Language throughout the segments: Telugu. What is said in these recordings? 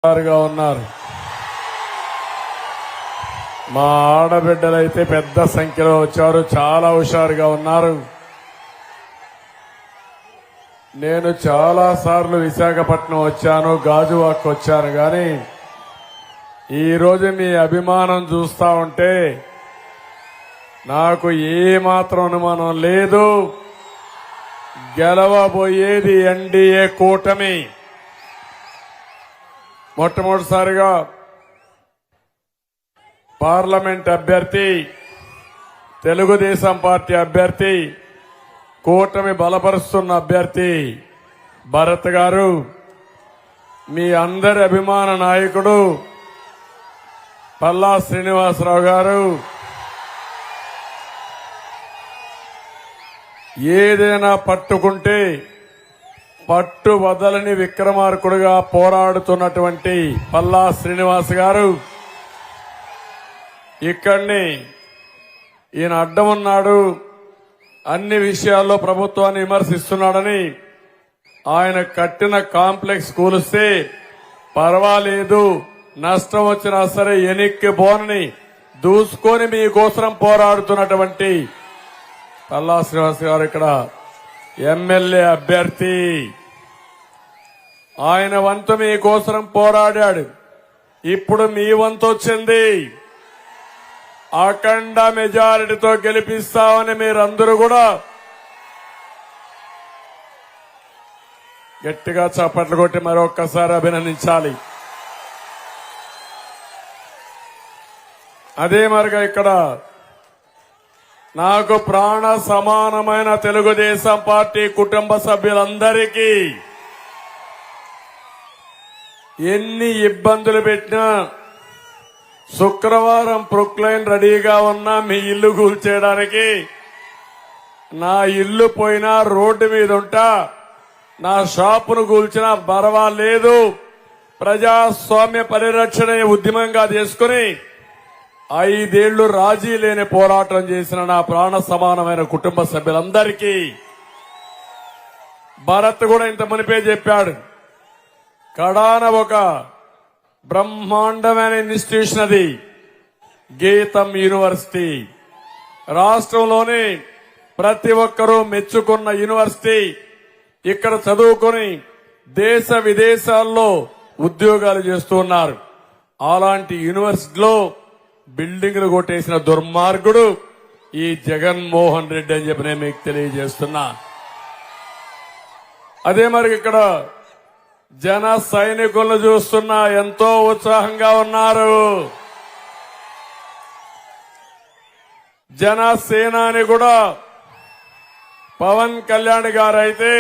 ఉన్నారు. మా ఆడబిడ్డలైతే పెద్ద సంఖ్యలో వచ్చారు, చాలా హుషారుగా ఉన్నారు. నేను చాలా సార్లు విశాఖపట్నం వచ్చాను, గాజువాక్ వచ్చాను, కానీ ఈ రోజు మీ అభిమానం చూస్తా ఉంటే నాకు ఏమాత్రం అనుమానం లేదు. గెలవబోయేది ఎన్డీఏ కూటమి. మొట్టమొదటిసారిగా పార్లమెంట్ అభ్యర్థి, తెలుగుదేశం పార్టీ అభ్యర్థి, కూటమి బలపరుస్తున్న అభ్యర్థి భరత్ గారు, మీ అందరి అభిమాన నాయకుడు పల్లా శ్రీనివాసరావు గారు ఏదైనా పట్టుకుంటే పట్టు వదలని విక్రమార్కుడుగా పోరాడుతున్నటువంటి పల్లా శ్రీనివాస్ గారు ఇక్కడిని ఈయన అడ్డం ఉన్నాడు, అన్ని విషయాల్లో ప్రభుత్వాన్ని విమర్శిస్తున్నాడని ఆయన కట్టిన కాంప్లెక్స్ కూలిస్తే పర్వాలేదు, నష్టం వచ్చినా సరే ఎనిక్కి బోనని దూసుకొని మీకోసం పోరాడుతున్నటువంటి పల్లా శ్రీనివాస్ గారు ఇక్కడ ఎమ్మెల్యే అభ్యర్థి. ఆయన వంతు మీకోసం పోరాడాడు. ఇప్పుడు మీ వంతు వచ్చింది. అఖండ మెజారిటీతో గెలిపిస్తామని మీరందరూ కూడా గట్టిగా చప్పట్లు కొట్టి మరొక్కసారి అభినందించాలి. అదే మరిగా ఇక్కడ నాకు ప్రాణ సమానమైన తెలుగుదేశం పార్టీ కుటుంబ సభ్యులందరికీ ఎన్ని ఇబ్బందులు పెట్టినా శుక్రవారం ప్రొక్లైన్ రెడీగా ఉన్నా మీ ఇల్లు కూల్చేయడానికి, నా ఇల్లు పోయినా రోడ్డు మీద ఉంటా, నా షాపును కూల్చినా పర్వాలేదు, ప్రజాస్వామ్య పరిరక్షణ ఉద్యమంగా చేసుకుని 5 ఏళ్లు రాజీ లేని పోరాటం చేసిన నా ప్రాణ సమానమైన కుటుంబ సభ్యులందరికీ, భరత్ కూడా ఇంత మునిపే చెప్పాడు, కడాన ఒక బ్రహ్మాండమైన ఇన్స్టిట్యూషన్ అది గీతం యూనివర్సిటీ. రాష్ట్రంలోని ప్రతి ఒక్కరూ మెచ్చుకున్న యూనివర్సిటీ. ఇక్కడ చదువుకొని దేశ విదేశాల్లో ఉద్యోగాలు చేస్తున్నారు. అలాంటి యూనివర్సిటీలో బిల్డింగ్లు కొట్టేసిన దుర్మార్గుడు ఈ జగన్మోహన్ రెడ్డి అని చెప్పి నేను మీకు తెలియజేస్తున్నా. అదే మరి ఇక్కడ జన సైనికులను చూస్తున్నా ఎంతో ఉత్సాహంగా ఉన్నారు. జనసేనాని కూడా పవన్ కళ్యాణ్ గారు అయితే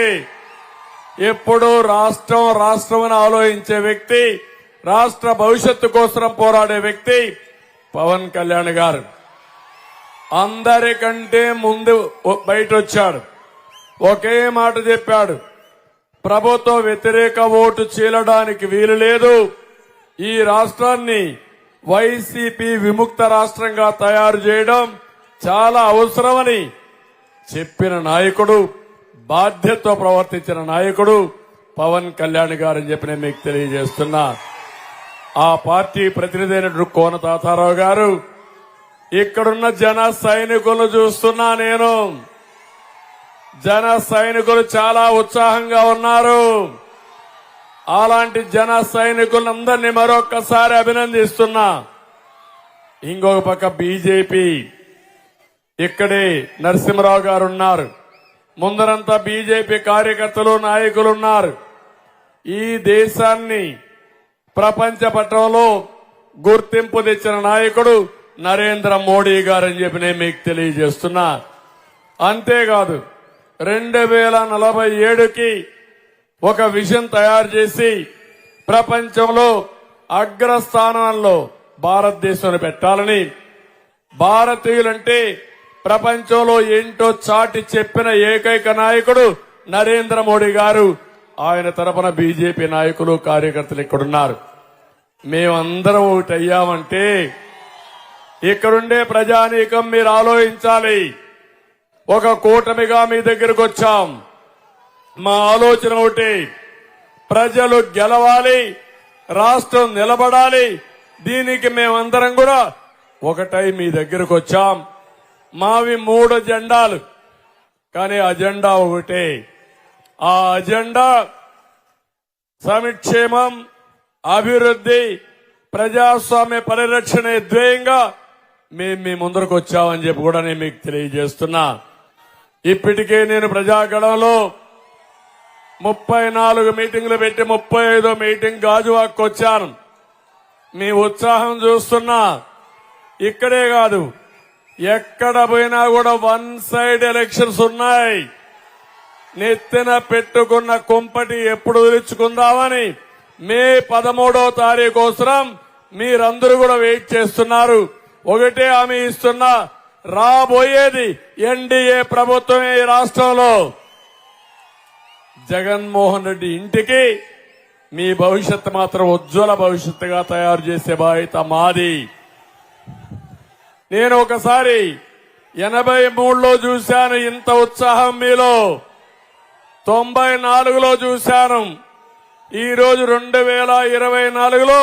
ఎప్పుడూ రాష్ట్రం అని ఆలోచించే వ్యక్తి, రాష్ట్ర భవిష్యత్తు కోసం పోరాడే వ్యక్తి పవన్ కళ్యాణ్ గారు. అందరికంటే ముందు బయట వచ్చాడు, ఒకే మాట చెప్పాడు, ప్రభుత్వ వ్యతిరేక ఓటు చీలడానికి వీలు లేదు, ఈ రాష్ట్రాన్ని వైసీపీ విముక్త రాష్ట్రంగా తయారు చేయడం చాలా అవసరమని చెప్పిన నాయకుడు, బాధ్యతతో ప్రవర్తించిన నాయకుడు పవన్ కళ్యాణ్ గారని చెప్పి నేను మీకు తెలియజేస్తున్నా. ఆ పార్టీ ప్రతినిధి అయిన కోన తాతారావు గారు, ఇక్కడున్న జన సైనికులను చూస్తున్నా నేను. జన సైనికులు చాలా ఉత్సాహంగా ఉన్నారు. అలాంటి జన సైనికులందరినీ మరొక్కసారి అభినందిస్తున్నా. ఇంకొక పక్క బీజేపీ, ఇక్కడే నరసింహరావు గారు ఉన్నారు, ముందరంతా బీజేపీ కార్యకర్తలు నాయకులున్నారు. ఈ దేశాన్ని ప్రపంచ పటంలో గుర్తింపు తెచ్చిన నాయకుడు నరేంద్ర మోడీ గారని చెప్పి నేను మీకు తెలియజేస్తున్నా. అంతేకాదు 2047కి ఒక విజన్ తయారు చేసి ప్రపంచంలో అగ్రస్థానంలో భారతదేశాన్ని పెట్టాలని, భారతీయులంటే ప్రపంచంలో ఏంటో చాటి చెప్పిన ఏకైక నాయకుడు నరేంద్ర మోడీ గారు. ఆయన తరపున బీజేపీ నాయకులు కార్యకర్తలు ఇక్కడున్నారు. మేమందరం ఒకటి అయ్యామంటే ఇక్కడుండే ప్రజానీకం మీరు ఆలోచించాలి. ఒక కూటమిగా మీ దగ్గరకు వచ్చాం. మా ఆలోచన ఒకటి, ప్రజలు గెలవాలి, రాష్ట్రం నిలబడాలి. దీనికి మేమందరం కూడా ఒకటై మీ దగ్గరకు వచ్చాం. మావి 3 జెండాలు, కానీ అజెండా ఒకటే. ఆ అజెండా సంక్షేమం, అభివృద్ధి, ప్రజాస్వామ్య పరిరక్షణ ధ్యేయంగా మేము మీ ముందరకు వచ్చామని చెప్పి కూడా నేను మీకు తెలియజేస్తున్నా. ఇప్పటికే నేను ప్రజాగణంలో 34 మీటింగ్లు పెట్టి 35వ మీటింగ్ గాజువాక్ వచ్చాను. మీ ఉత్సాహం చూస్తున్నా. ఇక్కడే కాదు, ఎక్కడ పోయినా కూడా 1 సైడ్ ఎలక్షన్స్ ఉన్నాయి. నెత్తిన పెట్టుకున్న కుంపటి ఎప్పుడు వదిలించుకుందామని మే 13వ తారీఖు కోసం మీరందరూ కూడా వెయిట్ చేస్తున్నారు. ఒకటే హామీ ఇస్తున్నా, రాబోయేది ఎన్డీఏ ప్రభుత్వమే. ఈ రాష్ట్రంలో జగన్మోహన్ రెడ్డి ఇంటికి మీ భవిష్యత్తు మాత్రం ఉజ్వల భవిష్యత్తుగా తయారు చేసే బాధ్యత మాది. నేను ఒకసారి 83లో చూశాను ఇంత ఉత్సాహం మీలో, 94లో చూశాను. ఈ రోజు 2024లో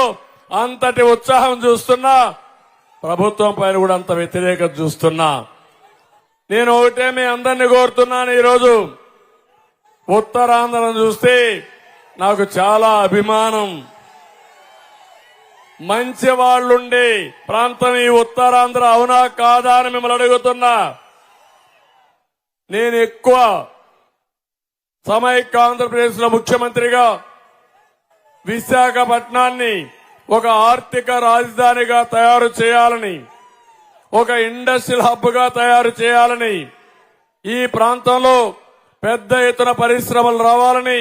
అంతటి ఉత్సాహం చూస్తున్నా. ప్రభుత్వం పైన కూడా అంత వ్యతిరేకత చూస్తున్నా. నేను ఒకటే మీ అందరినీ కోరుతున్నాను. ఈరోజు ఉత్తరాంధ్రను చూస్తే నాకు చాలా అభిమానం. మంచి వాళ్ళుండే ప్రాంతం ఈ ఉత్తరాంధ్ర, అవునా కాదా అని మిమ్మల్ని అడుగుతున్నా. నేను ఎక్కువ సమైక్య ఆంధ్రప్రదేశ్ లో ముఖ్యమంత్రిగా విశాఖపట్నాన్ని ఒక ఆర్థిక రాజధానిగా తయారు చేయాలని, ఒక ఇండస్ట్రియల్ హబ్ గా తయారు చేయాలని, ఈ ప్రాంతంలో పెద్ద ఎత్తున పరిశ్రమలు రావాలని,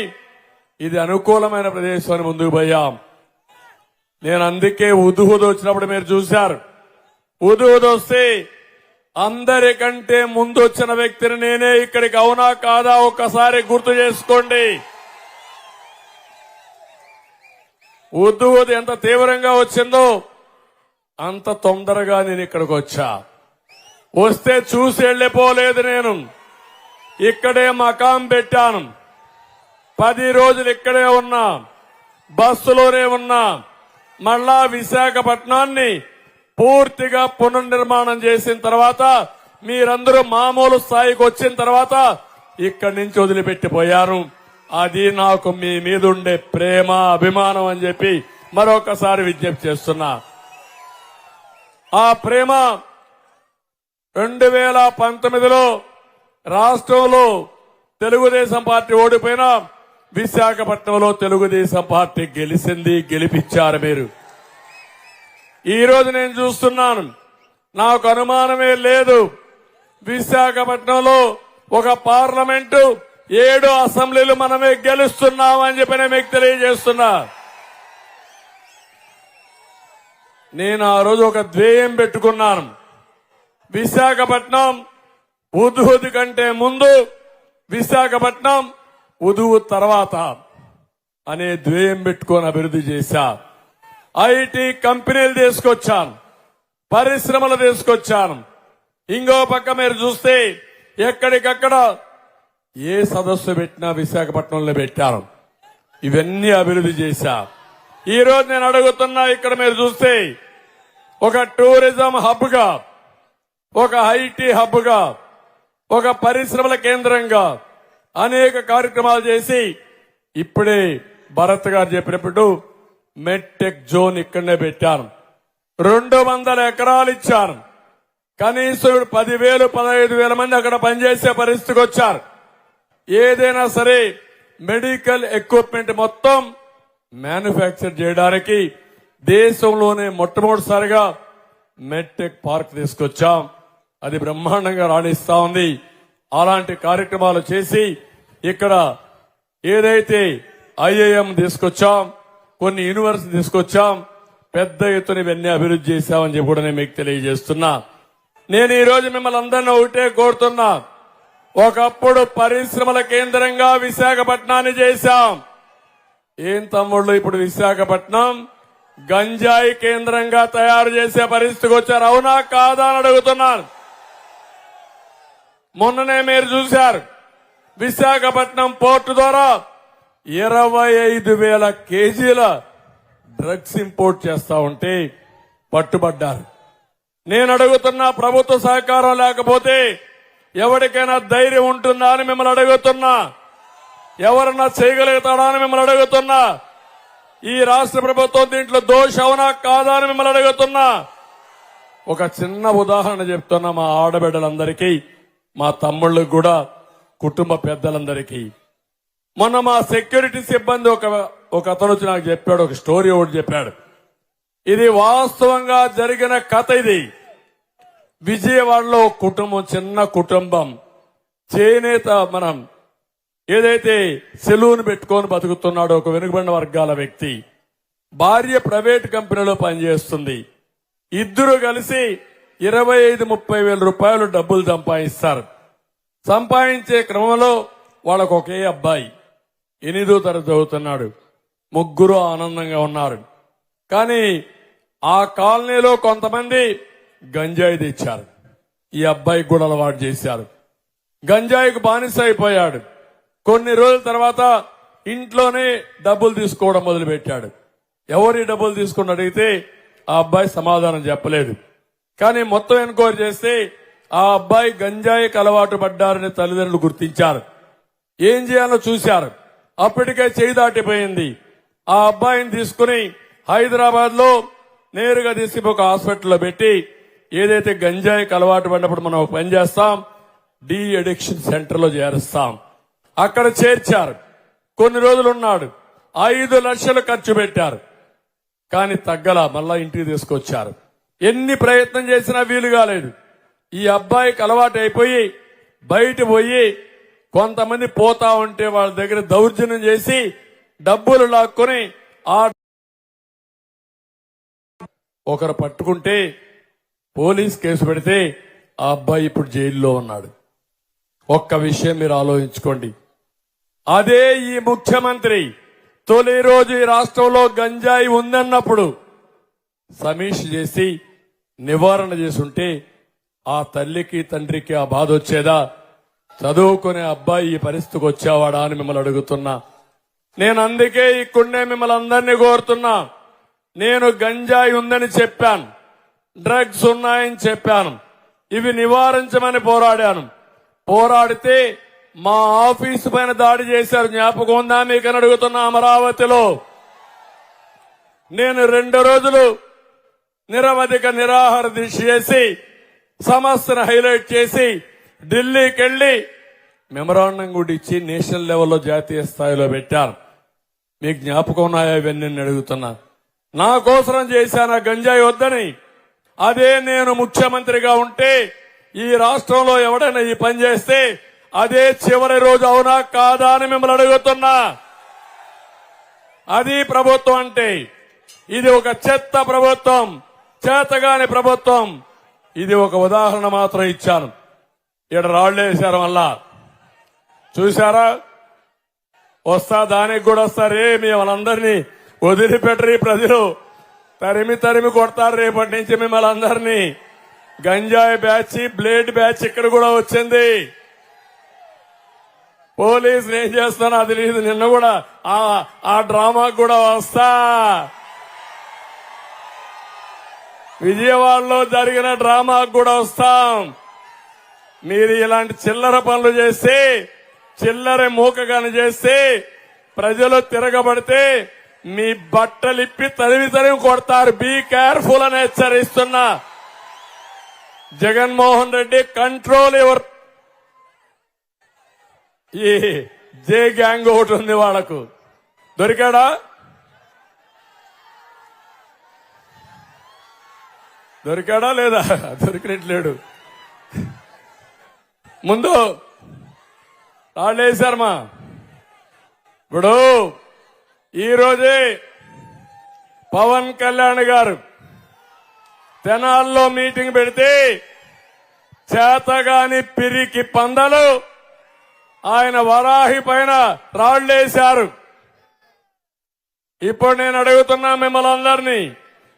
ఇది అనుకూలమైన ప్రదేశాన్ని ముందుకు పోయాం. నేను అందుకే ఉదుహుదు వచ్చినప్పుడు మీరు చూశారు. ఉదుహుదు వస్తే అందరికంటే ముందు వచ్చిన వ్యక్తిని నేనే ఇక్కడికి, అవునా కాదా ఒక్కసారి గుర్తు చేసుకోండి. ఉద్దువుది ఎంత తీవ్రంగా వచ్చిందో అంత తొందరగా నేను ఇక్కడికి వచ్చా. వస్తే చూసి వెళ్లిపోలేదు. నేను ఇక్కడే మకాం పెట్టాను. 10 రోజులు ఇక్కడే ఉన్నా, బస్సులోనే ఉన్నా. మళ్ళా విశాఖపట్నాన్ని పూర్తిగా పునర్నిర్మాణం చేసిన తర్వాత, మీరందరూ మామూలు స్థాయికి వచ్చిన తర్వాత ఇక్కడి నుంచి వదిలిపెట్టిపోయారు. అది నాకు మీ మీద ఉండే ప్రేమ, అభిమానం అని చెప్పి మరొకసారి విజ్ఞప్తి చేస్తున్నా. ఆ ప్రేమ 2019లో రాష్ట్రంలో తెలుగుదేశం పార్టీ ఓడిపోయినా విశాఖపట్నంలో తెలుగుదేశం పార్టీ గెలిచింది, గెలిపించారు మీరు. ఈ రోజు నేను చూస్తున్నాను, నాకు అనుమానమే లేదు, విశాఖపట్నంలో ఒక పార్లమెంటు 7 అసెంబ్లీలు మనమే గెలుస్తున్నామని చెప్పి నేను మీకు తెలియజేస్తున్నా. నేను ఆ రోజు ఒక ధ్యేయం పెట్టుకున్నాను. విశాఖపట్నం ఉదుహుదు కంటే ముందు, విశాఖపట్నం ఉదుహు తర్వాత అనే ధ్యేయం పెట్టుకొని అభివృద్ధి చేశా. ఐటీ కంపెనీలు తీసుకొచ్చాను, పరిశ్రమలు తీసుకొచ్చాను. ఇంకో పక్క మీరు చూస్తే ఎక్కడికక్కడ ఏ సదస్సు పెట్టినా విశాఖపట్నంలో పెట్టారు. ఇవన్నీ అభివృద్ధి చేశా. ఈ రోజు నేను అడుగుతున్నా, ఇక్కడ మీరు చూస్తే ఒక టూరిజం హబ్ గా, ఒక ఐటీ హబ్ గా, ఒక పరిశ్రమల కేంద్రంగా అనేక కార్యక్రమాలు చేసి, ఇప్పుడే భరత్ గారు చెప్పినప్పుడు మెడ్టెక్ జోన్ ఇక్కడనే పెట్టాను. 200 ఎకరాలు ఇచ్చాను. కనీసం 10,000, 15,000 మంది అక్కడ పనిచేసే పరిస్థితికి వచ్చారు. ఏదైనా సరే మెడికల్ ఎక్విప్మెంట్ మొత్తం మ్యానుఫ్యాక్చర్ చేయడానికి దేశంలోనే మొట్టమొదటిసారిగా మెడ్టెక్ పార్క్ తీసుకొచ్చాం. అది బ్రహ్మాండంగా రాణిస్తా ఉంది. అలాంటి కార్యక్రమాలు చేసి ఇక్కడ ఏదైతే ఐఐఎం తీసుకొచ్చాం, కొన్ని యూనివర్సిటీ తీసుకొచ్చాం, పెద్ద ఎత్తున ఇవన్నీ అభివృద్ధి చేశామని చెప్పి కూడా నేను మీకు తెలియజేస్తున్నా. నేను ఈ రోజు మిమ్మల్ని అందరినీ ఒకటే కోరుతున్నా, ఒకప్పుడు పరిశ్రమల కేంద్రంగా విశాఖపట్నాన్ని చేశాం. ఏం తమ్ముళ్ళు, ఇప్పుడు విశాఖపట్నం గంజాయి కేంద్రంగా తయారు చేసే పరిస్థితికి వచ్చారు, అవునా కాదా అని అడుగుతున్నాను. మొన్ననే మీరు చూశారు, విశాఖపట్నం పోర్టు ద్వారా 25,000 కేజీల డ్రగ్స్ ఇంపోర్ట్ చేస్తా ఉంటే పట్టుబడ్డారు. నేను అడుగుతున్నా, ప్రభుత్వ సహకారం లేకపోతే ఎవరికైనా ధైర్యం ఉంటుందా అని మిమ్మల్ని అడుగుతున్నా. ఎవరన్నా చేయగలుగుతాడా అని మిమ్మల్ని అడుగుతున్నా. ఈ రాష్ట్ర ప్రభుత్వం దీంట్లో దోషం అవునా కాదా అని మిమ్మల్ని అడుగుతున్నా. ఒక చిన్న ఉదాహరణ చెప్తున్నా మా ఆడబిడ్డలందరికీ, మా తమ్ముళ్ళకి కూడా, కుటుంబ పెద్దలందరికీ. మొన్న మా సెక్యూరిటీ సిబ్బంది ఒక అతను వచ్చి నాకు చెప్పాడు, ఒక స్టోరీ ఒకటి చెప్పాడు. ఇది వాస్తవంగా జరిగిన కథ. ఇది విజయవాడలో కుటుంబం, చిన్న కుటుంబం, చేనేత, మనం ఏదైతే సెలూన్ పెట్టుకొని బతుకుతున్నాడో ఒక వెనుకబడిన వర్గాల వ్యక్తి, భార్య ప్రైవేట్ కంపెనీలో పనిచేస్తుంది. ఇద్దరు కలిసి 25-30 వేల రూపాయలు డబ్బులు సంపాదిస్తారు. సంపాదించే క్రమంలో వాళ్ళకు ఒకే అబ్బాయి 8వ తరగతి చదువుతున్నాడు. ముగ్గురు ఆనందంగా ఉన్నారు. కానీ ఆ కాలనీలో కొంతమంది గంజాయి తెచ్చారు. ఈ అబ్బాయికి కూడా అలవాటు చేశారు. గంజాయికి బానిస అయిపోయాడు. కొన్ని రోజుల తర్వాత ఇంట్లోనే డబ్బులు తీసుకోవడం మొదలుపెట్టాడు. ఎవరి డబ్బులు తీసుకుని అడిగితే ఆ అబ్బాయి సమాధానం చెప్పలేదు. కానీ మొత్తం ఎన్క్వైరీ చేస్తే ఆ అబ్బాయి గంజాయికి అలవాటు పడ్డారని తల్లిదండ్రులు గుర్తించారు. ఏం చేయాలో చూశారు. అప్పటికే చేయి దాటిపోయింది. ఆ అబ్బాయిని తీసుకుని హైదరాబాద్ లో నేరుగా తీసుకుని ఒక హాస్పిటల్లో పెట్టి, ఏదైతే గంజాయికి అలవాటు పడినప్పుడు మనం ఒక పని చేస్తాం, డి అడిక్షన్ సెంటర్ లో చేరుస్తాం. అక్కడ చేర్చారు. కొన్ని రోజులు ఉన్నాడు. 5 లక్షలు ఖర్చు పెట్టారు. కానీ తగ్గలా, మళ్ళా ఇంటికి తీసుకొచ్చారు. ఎన్ని ప్రయత్నం చేసినా వీలు కాలేదు. ఈ అబ్బాయికి అలవాటు అయిపోయి బయట పోయి కొంతమంది పోతా ఉంటే వాళ్ళ దగ్గర దౌర్జన్యం చేసి డబ్బులు లాక్కొని ఒకరు పట్టుకుంటే పోలీస్ కేసు పెడితే ఆ అబ్బాయి ఇప్పుడు జైల్లో ఉన్నాడు. ఒక్క విషయం మీరు ఆలోచించుకోండి. అదే ఈ ముఖ్యమంత్రి తొలి రోజు ఈ రాష్ట్రంలో గంజాయి ఉందన్నప్పుడు సమీక్ష చేసి నివారణ చేసుంటే ఆ తల్లికి తండ్రికి ఆ బాధ వచ్చేదా? చదువుకునే అబ్బాయి ఈ పరిస్థితికి వచ్చేవాడా అని మిమ్మల్ని అడుగుతున్నా. నేను అందుకే ఇక్కడనే మిమ్మల్ని అందరినీ కోరుతున్నా. నేను గంజాయి ఉందని చెప్పాను, డ్రగ్స్ ఉన్నాయని చెప్పాను, ఇవి నివారించమని పోరాడాను. పోరాడితే మా ఆఫీసు పైన దాడి చేశారు. జ్ఞాపకం ఉందా మీకని అడుగుతున్నా. అమరావతిలో నేను 2 రోజులు నిరవధిక నిరాహార దీక్ష చేసి సమస్యను హైలైట్ చేసి ఢిల్లీకి వెళ్లి మెమరాండం కూడా ఇచ్చి నేషనల్ లెవెల్లో జాతీయ స్థాయిలో పెట్టారు. మీకు జ్ఞాపకం ఉన్నాయా ఇవన్నీ అడుగుతున్నా. నా కోసం చేశాను గంజాయి వద్దని. అదే నేను ముఖ్యమంత్రిగా ఉంటే ఈ రాష్ట్రంలో ఎవడైనా ఈ పని చేస్తే అదే చివరి రోజు అవునా కాదా అని మిమ్మల్ని అడుగుతున్నా. అది ప్రభుత్వం అంటే. ఇది ఒక చెత్త ప్రభుత్వం, చేతగాని ప్రభుత్వం. ఇది ఒక ఉదాహరణ మాత్రం ఇచ్చాను. ఇక్కడ రాళ్లేశారు మళ్ళా చూశారా? వస్తా, దానికి కూడా వస్తారే. మిమ్మల్ని వదిలిపెట్టరు ప్రజలు, తరిమి తరిమి కొడతారు రేపటి నుంచి మిమ్మల్ని అందరినీ. గంజాయి బ్యాచ్, బ్లేడ్ బ్యాచ్ ఇక్కడ కూడా వచ్చింది. పోలీసులు ఏం చేస్తానో అది లేదు. నిన్న కూడా ఆ డ్రామాకు కూడా వస్తా. విజయవాడలో జరిగిన డ్రామాకు కూడా వస్తాం. మీరు ఇలాంటి చిల్లర పనులు చేస్తే, చిల్లర మూకగాని చేస్తే, ప్రజలు తిరగబడితే మీ బట్టలిప్పి తరిమి తరిమి కొడతారు. బీ కేర్ఫుల్ అని హెచ్చరిస్తున్నా. Jaganmohan Reddy, control your. ఈ జే గ్యాంగ్ ఒకటి ఉంది వాళ్లకు. దొరికాడా? దొరికాడా లేదా? దొరికినట్లేడు. ముందు రాళ్ళేశారమ్మా. ఇప్పుడు ఈరోజే పవన్ కళ్యాణ్ గారు తెనాల్లో మీటింగ్ పెడితే చేతగాని పిరికి పందలు ఆయన వరాహి పైన రాళ్లేశారు. ఇప్పుడు నేను అడుగుతున్నా మిమ్మల్ని అందరినీ,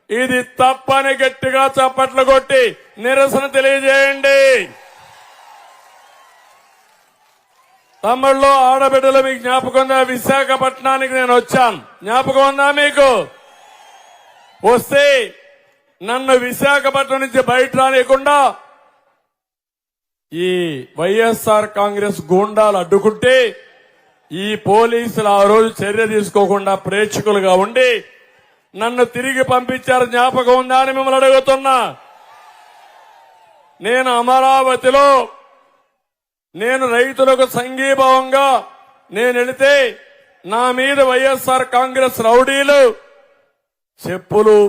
ఇది తప్పని గట్టిగా చప్పట్లు కొట్టి నిరసన తెలియజేయండి. తమ్ముళ్ళు, ఆడబిడ్డలు, మీకు జ్ఞాపకం ఉందా? విశాఖపట్నానికి నేను వచ్చాను. జ్ఞాపకం ఉందా మీకు? వస్తే నన్ను విశాఖపట్నం నుంచి బయట రానియకుండా ఈ వైఎస్ఆర్ కాంగ్రెస్ గూండాలు అడ్డుకుంటే ఈ పోలీసులు ఆ రోజు చర్య తీసుకోకుండా ప్రేక్షకులుగా ఉండి నన్ను తిరిగి పంపించారు. జ్ఞాపకం ఉందా అని మిమ్మల్ని అడుగుతున్నా. నేను అమరావతిలో నేను రైతులకు సంఘీభావంగా నేను వెళితే నా మీద వైఎస్ఆర్ కాంగ్రెస్ రౌడీలు చెప్పులు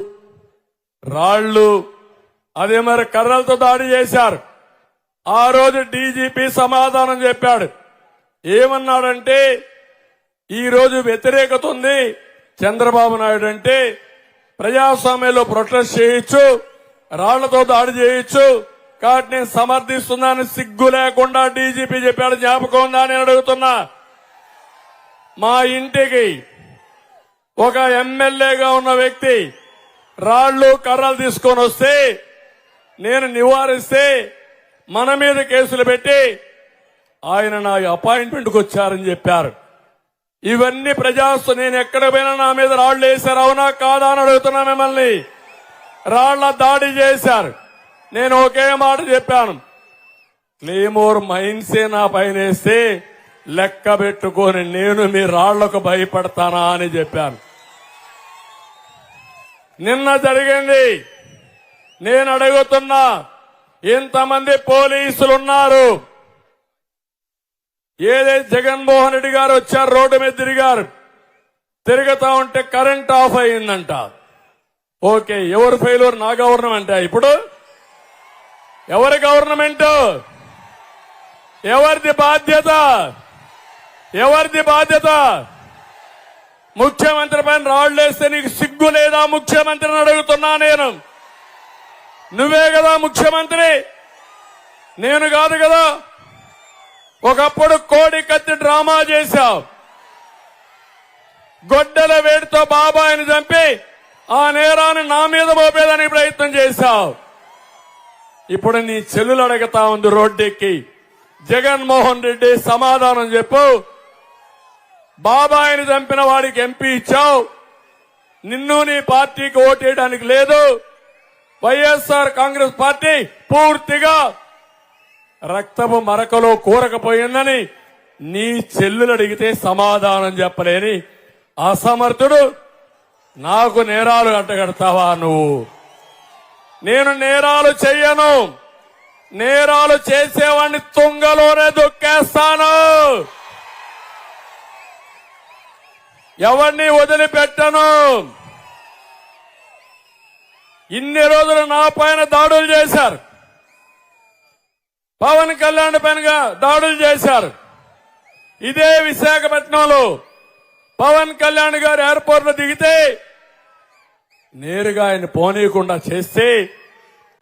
రాళ్లు అదే మరి కర్రలతో దాడి చేశారు. ఆ రోజు డీజీపీ సమాధానం చెప్పాడు. ఏమన్నాడంటే ఈ రోజు వ్యతిరేకత ఉంది, చంద్రబాబు నాయుడు అంటే ప్రజాస్వామ్యంలో ప్రొటెస్ట్ చేయొచ్చు, రాళ్లతో దాడి చేయొచ్చు, కాబట్టి నేను సమర్థిస్తున్నాను సిగ్గు లేకుండా డీజీపీ చెప్పాడు. జ్ఞాపకం ఉందా అని అడుగుతున్నా. మా ఇంటికి ఒక ఎమ్మెల్యేగా ఉన్న వ్యక్తి రాళ్లు కర్రలు తీసుకొని వస్తే నేను నివారిస్తే మన మీద కేసులు పెట్టి ఆయన నా అపాయింట్మెంట్కి వచ్చారని చెప్పారు. ఇవన్నీ నేను ఎక్కడ పోయినా నా మీద రాళ్లు వేశారు, అవునా కాదా అని అడుగుతున్నా మిమ్మల్ని. రాళ్ల దాడి చేశారు. నేను ఒకే మాట చెప్పాను, క్లేమోర్ మైన్సే నా పైన వేస్తే లెక్క పెట్టుకొని నేను మీ రాళ్లకు భయపడతానా అని చెప్పాను. నిన్న జరిగింది. నేను అడుగుతున్నా, ఇంతమంది పోలీసులున్నారు, ఏదైతే జగన్మోహన్ రెడ్డి గారు వచ్చారు, రోడ్డు మీద తిరుగుతా ఉంటే కరెంట్ ఆఫ్ అయిందంట. ఓకే, ఎవరు ఫెయిల్యూర్? నా గవర్నమెంట్. ఇప్పుడు ఎవరి గవర్నమెంట్? ఎవరిది బాధ్యత? ఎవరిది బాధ్యత? ముఖ్యమంత్రి పైన రాళ్లు వేస్తే నీకు సిగ్గు లేదా ముఖ్యమంత్రిని అడుగుతున్నా నేను. నువ్వే కదా ముఖ్యమంత్రి, నేను కాదు కదా. ఒకప్పుడు కోడి కత్తి డ్రామా చేశావు, గొడ్డల వేడితో బాబాయిని చంపి ఆ నేరాన్ని నా మీద మోపేదానికి ప్రయత్నం చేశావు. ఇప్పుడు నీ చెల్లులు అడుగుతా ఉంది రోడ్డెక్కి, జగన్మోహన్ రెడ్డి సమాధానం చెప్పు. బాబాయిని చంపిన వాడికి ఎంపీ ఇచ్చావు, నిన్ను నీ పార్టీకి ఓటేయడానికి లేదు. వైఎస్ఆర్ కాంగ్రెస్ పార్టీ పూర్తిగా రక్తపు మరకలో కూరకపోయిందని నీ చెల్లులు అడిగితే సమాధానం చెప్పలేని అసమర్థుడు నాకు నేరాలు అంటగడతావా నువ్వు? నేను నేరాలు చెయ్యను, నేరాలు చేసేవాడిని తుంగలోనే దొక్కేస్తాను, ఎవరిని వదిలిపెట్టను. ఇన్ని రోజులు నా పైన దాడులు చేశారు, పవన్ కళ్యాణ్ పైన దాడులు చేశారు. ఇదే విశాఖపట్నంలో పవన్ కళ్యాణ్ గారు ఎయిర్పోర్ట్ లో దిగితే నేరుగా ఆయన పోనీయకుండా చేస్తే,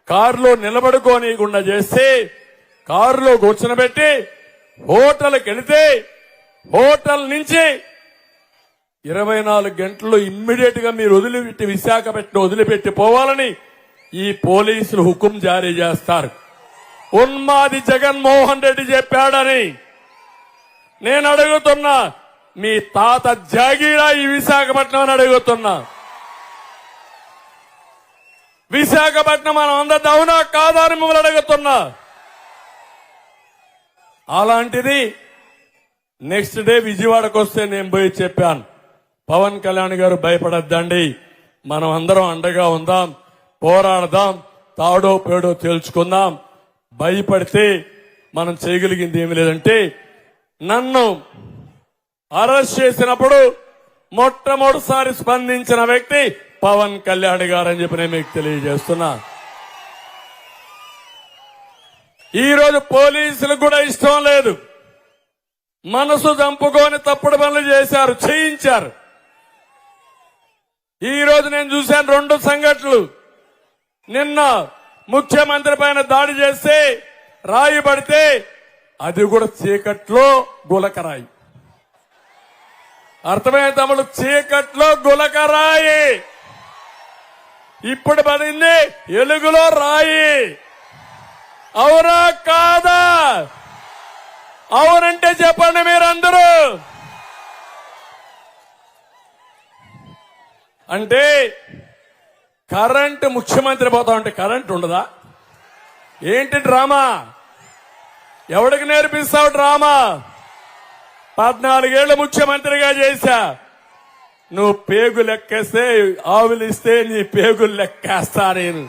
కారులో నిలబడుకోనీయకుండా చేస్తే, కారులో కూర్చునబెట్టి హోటల్కి వెళితే హోటల్ నుంచి 24 గంటల్లో ఇమ్మీడియట్ గా మీరు వదిలిపెట్టి విశాఖపట్నం వదిలిపెట్టి పోవాలని ఈ పోలీసులు హుకుం జారీ చేస్తారు. ఉన్మాది జగన్మోహన్ రెడ్డి చెప్పాడని నేను అడుగుతున్నా. మీ తాత జాగీరా ఈ విశాఖపట్నం అని అడుగుతున్నా. విశాఖపట్నం మనం అందరిది అవునా కాదా అని మిమ్మల్ని అడుగుతున్నా. అలాంటిది నెక్స్ట్ డే విజయవాడకు వస్తే నేను పోయి చెప్పాను, పవన్ కళ్యాణ్ గారు భయపడద్దండి, మనం అందరం అండగా ఉందాం, పోరాడదాం, తాడో పేడో తేల్చుకుందాం. భయపడితే మనం చేయగలిగింది ఏమి లేదంటే, నన్ను అరెస్ట్ చేసినప్పుడు మొట్టమొదటిసారి స్పందించిన వ్యక్తి పవన్ కళ్యాణ్ గారు అని చెప్పి నేను మీకు తెలియజేస్తున్నా. ఈ రోజు పోలీసులకు కూడా ఇష్టం లేదు, మనసు చంపుకొని తప్పుడు పనులు చేశారు, చేయించారు. ఈ రోజు నేను చూశాను 2 సంఘటనలు. నిన్న ముఖ్యమంత్రి పైన దాడి చేస్తే రాయి పడితే అది కూడా చీకట్లో గులకరాయి. అర్థమైన తమ్ముడు, చీకట్లో గులకరాయి. ఇప్పుడు పడింది ఎలుగులో రాయి. అవునా కాదా? అవునంటే చెప్పండి మీరందరూ. అంటే కరెంటు ముఖ్యమంత్రి పోతా ఉంటే కరెంట్ ఉండదా? ఏంటి డ్రామా? ఎవడికి నేర్పిస్తావు డ్రామా? 14 ఏళ్లు ముఖ్యమంత్రిగా చేశా. నువ్వు పేగు లెక్కేస్తే ఆవులిస్తే నీ పేగులు లెక్కేస్తా నేను.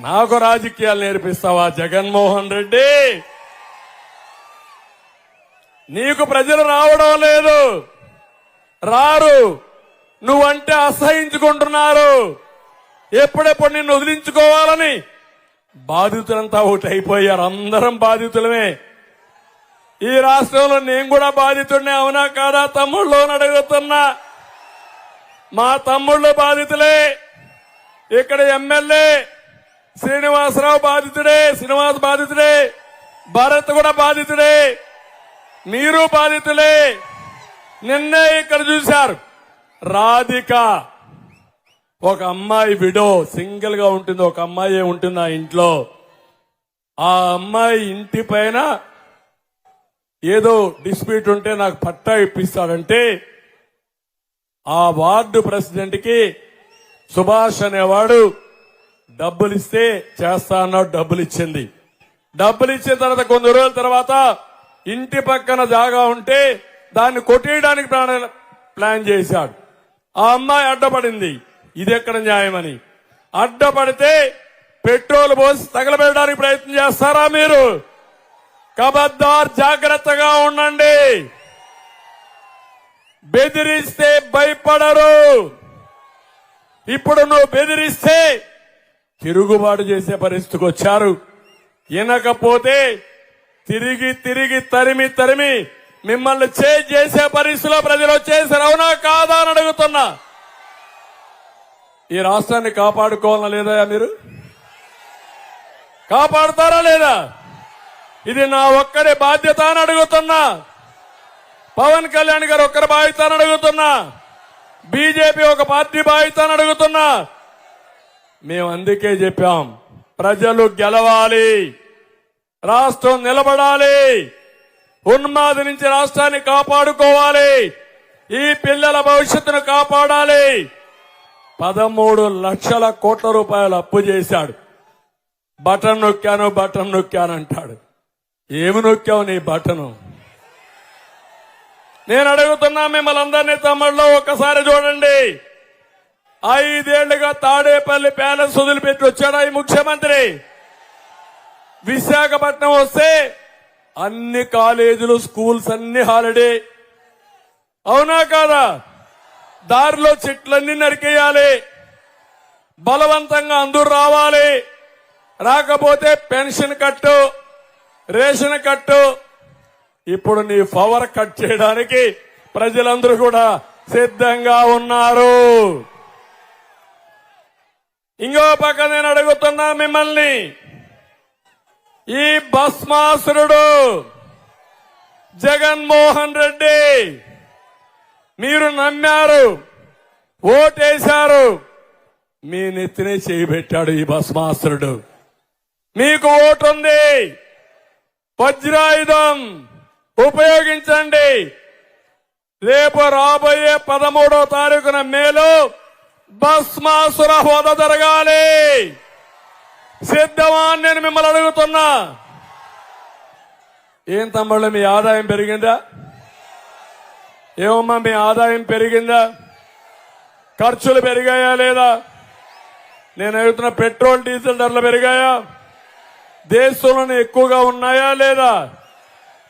నాకు రాజకీయాలు నేర్పిస్తావా జగన్మోహన్ రెడ్డి? నీకు ప్రజలు రావడం లేదు, రారు. నువ్వంటే అసహించుకుంటున్నారు. ఎప్పుడెప్పుడు నిన్ను వదిలించుకోవాలని బాధితులంతా ఒకటి అయిపోయారు. అందరం బాధితులమే. ఈ రాష్ట్రంలో నేను కూడా బాధితుడినే, అవునా కాదా తమ్ముళ్ళు అని అడుగుతున్నా. మా తమ్ముళ్ళు బాధితులే. ఇక్కడ ఎమ్మెల్యే శ్రీనివాసరావు బాధితుడే, శ్రీనివాస్ బాధితుడే, భరత్ కూడా బాధితుడే, మీరు బాధితులే. నిన్నే ఇక్కడ చూశారు. రాధిక ఒక అమ్మాయి విడో, సింగిల్ గా ఉంటుంది, ఒక అమ్మాయి ఉంటుంది ఆ ఇంట్లో. ఆ అమ్మాయి ఇంటి పైన ఏదో డిస్ప్యూట్ ఉంటే నాకు పట్టా ఇప్పిస్తాడంటే ఆ వార్డు ప్రెసిడెంట్ కి సుభాష్ అనేవాడు డబ్బులు ఇస్తే చేస్తా అన్నాడు. డబ్బులు ఇచ్చింది. డబ్బులు ఇచ్చిన తర్వాత కొన్ని రోజుల తర్వాత ఇంటి పక్కన జాగా ఉంటే దాన్ని కొట్టేయడానికి ప్లాన్ చేశాడు. ఆ అమ్మాయి అడ్డపడింది. ఇది ఎక్కడ న్యాయమని అడ్డపడితే పెట్రోల్ పోసి తగలబెట్టడానికి ప్రయత్నం చేస్తారా మీరు? కబద్దార్, జాగ్రత్తగా ఉండండి. బెదిరిస్తే భయపడరు. ఇప్పుడు నువ్వు బెదిరిస్తే తిరుగుబాటు చేసే పరిస్థితికి వచ్చారు. వినకపోతే తిరిగి తిరిగి తరిమి తరిమి మిమ్మల్ని చేసే పరిస్థితిలో ప్రజలు వచ్చేసారు. అవునా కాదా అని అడుగుతున్నా. ఈ రాష్ట్రాన్ని కాపాడుకోవాలా లేదా? మీరు కాపాడుతారా లేదా? ఇది నా ఒక్కడి బాధ్యత అని అడుగుతున్నా. పవన్ కళ్యాణ్ గారు ఒక్కరి బాధ్యత అని అడుగుతున్నా. బీజేపీ ఒక పార్టీ బాధ్యత అని అడుగుతున్నా. మేము అందుకే చెప్పాం, ప్రజలు గెలవాలి, రాష్ట్రం నిలబడాలి, ఉన్మాది నుంచి రాష్ట్రాన్ని కాపాడుకోవాలి, ఈ పిల్లల భవిష్యత్తును కాపాడాలి. 13 లక్షల కోట్ల రూపాయలు అప్పు చేశాడు. బటన్ నొక్కానంటాడు. ఏమి నొక్కావు నీ బటను? నేను అడుగుతున్నా మిమ్మల్ని అందరినీ, తమ్ముళ్ళు ఒక్కసారి చూడండి. 5 ఏళ్లుగా తాడేపల్లి ప్యాలెస్ వదిలిపెట్టి వచ్చాడా ఈ ముఖ్యమంత్రి? విశాఖపట్నం వస్తే అన్ని కాలేజీలు, స్కూల్స్ అన్ని హాలిడే. అవునా కాదా? దారిలో చెట్లన్నీ నరికేయాలి, బలవంతంగా అందరూ రావాలి. రాకపోతే పెన్షన్ కట్టు, రేషన్ కట్టు. ఇప్పుడు నీ పవర్ కట్ చేయడానికి ప్రజలందరూ కూడా సిద్ధంగా ఉన్నారు. ఇంకో పక్క నేను అడుగుతున్నా మిమ్మల్ని, ఈ భస్మాసురుడు జగన్మోహన్ రెడ్డి మీరు నమ్మారు, ఓటేశారు, మీ నెత్తినే చేయబెట్టాడు ఈ భస్మాసురుడు. మీకు ఓటుంది, వజ్రాయుధం ఉపయోగించండి. రేపు రాబోయే 13వ తారీఖున మేలో భస్మాసుర హోద జరగాలి. సిద్ధమా అని నేను మిమ్మల్ని అడుగుతున్నా. ఏం తమ్ముళ్ళు, మీ ఆదాయం పెరిగిందా? ఏమమ్మా మీ ఆదాయం పెరిగిందా? ఖర్చులు పెరిగాయా లేదా? నేను అడుగుతున్న పెట్రోల్ డీజిల్ ధరలు పెరిగాయా? దేశంలోనే ఎక్కువగా ఉన్నాయా లేదా?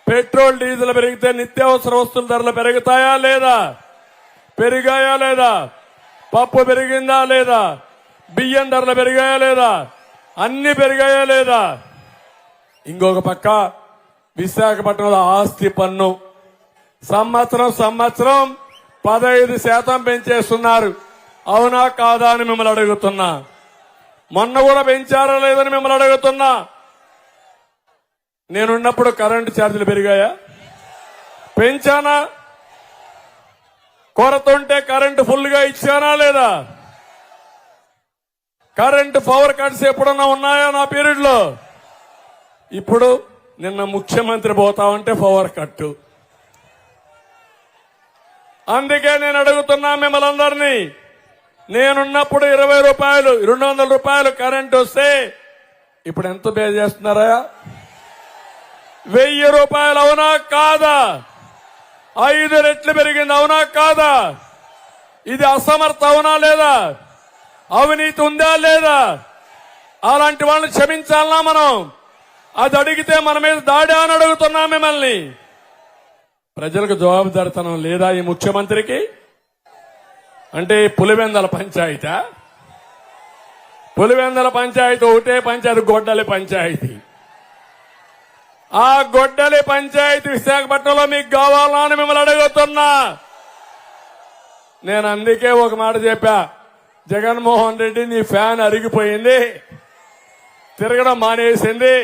పెట్రోల్ డీజిల్ పెరిగితే నిత్యావసర వస్తువుల ధరలు పెరుగుతాయా లేదా? పెరిగాయా లేదా? పప్పు పెరిగిందా లేదా? బియ్యం ధరలు పెరిగాయా లేదా? అన్ని పెరిగాయా లేదా? ఇంకొక పక్క విశాఖపట్నంలో ఆస్తి పన్ను సంవత్సరం 15% పెంచేస్తున్నారు. అవునా కాదా అని మిమ్మల్ని అడుగుతున్నా. మొన్న కూడా పెంచారా లేదని మిమ్మల్ని అడుగుతున్నా. నేనున్నప్పుడు కరెంటు ఛార్జీలు పెరిగాయా? పెంచానా? కొరత ఉంటే కరెంటు ఫుల్ గా ఇచ్చానా లేదా? కరెంటు పవర్ కట్స్ ఎప్పుడన్నా ఉన్నాయా నా పీరియడ్ లో? ఇప్పుడు నిన్న ముఖ్యమంత్రి పోతామంటే పవర్ కట్టు. అందుకే నేను అడుగుతున్నా మిమ్మల్ని అందరినీ, నేనున్నప్పుడు 20 రూపాయలు 200 రూపాయలు కరెంట్ వస్తే ఇప్పుడు ఎంత పే చేస్తున్నారా? 1000 రూపాయలు. అవునా కాదా? 5 రెట్లు పెరిగింది. అవునా కాదా? ఇది అసమర్థ అవునా లేదా? అవినీతి ఉందా లేదా? అలాంటి వాళ్ళని క్షమించాలనా మనం? అది అడిగితే మన మీద దాడి అని అడుగుతున్నా మిమ్మల్ని. ప్రజలకు జవాబుదారితనం లేదా ఈ ముఖ్యమంత్రికి? అంటే పులివెందల పంచాయతీ, పులివెందల పంచాయతీ ఒకటే పంచాయతీ, గొడ్డలి పంచాయతీ. ఆ గొడ్డలి పంచాయతీ విశాఖపట్నంలో మీకు కావాలా అని మిమ్మల్ని అడుగుతున్నా. నేను అందుకే ఒక మాట చెప్పా, జగన్మోహన్ రెడ్డి నీ ఫ్యాన్ అరిగిపోయింది, తిరగడం మానేసింది.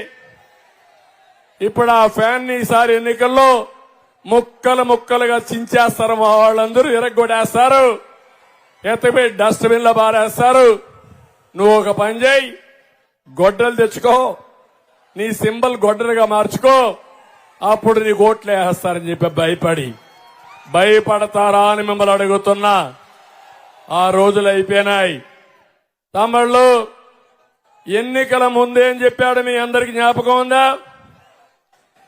ఇప్పుడు ఆ ఫ్యాన్ ని ఈసారి ఎన్నికల్లో ముక్కలు ముక్కలుగా చించేస్తారు. మా వాళ్ళందరూ ఇరగొడేస్తారు, ఎత్తపోయి డస్ట్బిన్ లో బారేస్తారు. నువ్వు ఒక పని చేయి, గొడ్డలు తెచ్చుకో, నీ సింబల్ గొడ్డలుగా మార్చుకో, అప్పుడు నీ ఓట్లు వేస్తారని చెప్పి భయపడతారా అని మిమ్మల్ని అడుగుతున్నా. ఆ రోజులు అయిపోయినాయి. తమిళ్ళు ఎన్నికల ముందేం చెప్పాడు మీ అందరికి జ్ఞాపకం ఉందా?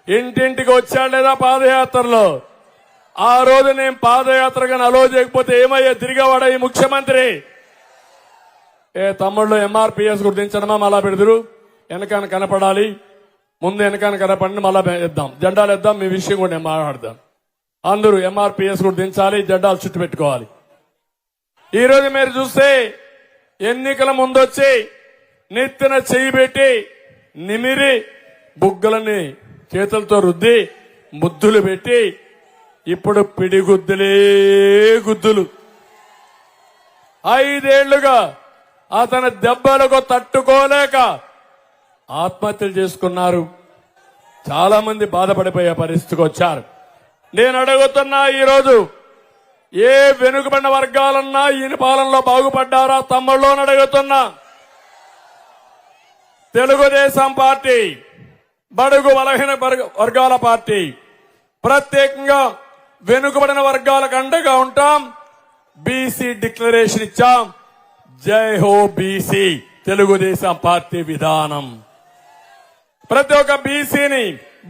ఇంటింటికి వచ్చాడు లేదా పాదయాత్రలో? ఆ రోజు నేను పాదయాత్రగా అలో చేయకపోతే ఏమయ్యా తిరిగేవాడా ఈ ముఖ్యమంత్రి? తమ్ముళ్ళు ఎంఆర్పీఎస్ గుర్తించడమా మళ్ళా పెడదురు, వెనకాన కనపడాలి, ముందు వెనకాన కనపడి మళ్ళా ఇద్దాం, జెండాలు ఇద్దాం, మీ విషయం కూడా నేను మాట్లాడదాం. అందరూ ఎంఆర్పీఎస్ గుర్తించాలి, జెండాలు చుట్టూ పెట్టుకోవాలి. ఈ రోజు మీరు చూస్తే ఎన్నికల ముందొచ్చి నెత్తిన చెయ్యి పెట్టి నిమిరి బుగ్గలని చేతులతో రుద్ది ముద్దులు పెట్టి ఇప్పుడు పిడిగుద్దులే గుద్దులు. 5 ఏళ్లుగా అతని దెబ్బలకు తట్టుకోలేక ఆత్మహత్యలు చేసుకున్నారు. చాలా మంది బాధపడిపోయే పరిస్థితికి వచ్చారు. నేను అడుగుతున్నా, ఈరోజు ఏ వెనుకబడిన వర్గాలన్నా ఈయన పాలనలో బాగుపడ్డారా తమ్ముళ్ళు అని అడుగుతున్నా. తెలుగుదేశం పార్టీ బడుగు బలహీన వర్గాల పార్టీ, ప్రత్యేకంగా వెనుకబడిన వర్గాలకు అండగా ఉంటాం. బీసీ డిక్లరేషన్ ఇచ్చాం. జై హో బీసీ, తెలుగుదేశం పార్టీ విధానం. ప్రతి ఒక్క బీసీని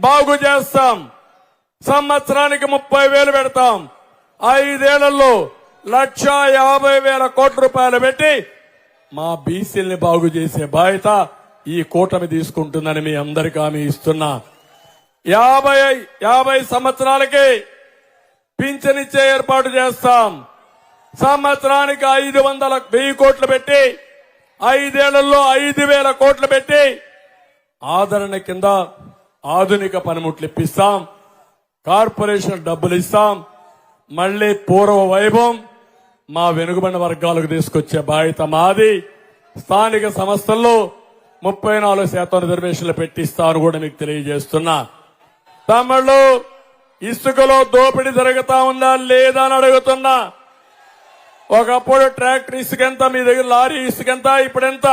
బాగు చేస్తాం. సంవత్సరానికి 30,000 పెడతాం. 5 ఏళ్లలో 1,50,000 కోట్ల రూపాయలు పెట్టి మా బీసీల్ని బాగు చేసే బాధ్యత ఈ కూటమి తీసుకుంటుందని మీ అందరికీ హామీ ఇస్తున్నా. 50 సంవత్సరాలకి పింఛనిచ్చే ఏర్పాటు చేస్తాం. సంవత్సరానికి 500,000 కోట్లు పెట్టి 5 ఏళ్లలో 5,000 కోట్లు పెట్టి ఆదరణ కింద ఆధునిక పనిముట్లు ఇప్పిస్తాం. కార్పొరేషన్ డబ్బులు ఇస్తాం. మళ్లీ పూర్వ వైభవం మా వెనుకబడిన వర్గాలకు తీసుకొచ్చే బాధ్యత మాది. స్థానిక సంస్థల్లో 34% రిజర్వేషన్లు పెట్టిస్తాను కూడా మీకు తెలియజేస్తున్నా. తమిళ్ళు ఇసుకలో దోపిడీ జరుగుతా ఉందా లేదా అని అడుగుతున్నా. ఒకప్పుడు ట్రాక్టర్ ఇసుకెంత, మీ దగ్గర లారీ ఇసుకెంత, ఇప్పుడెంత?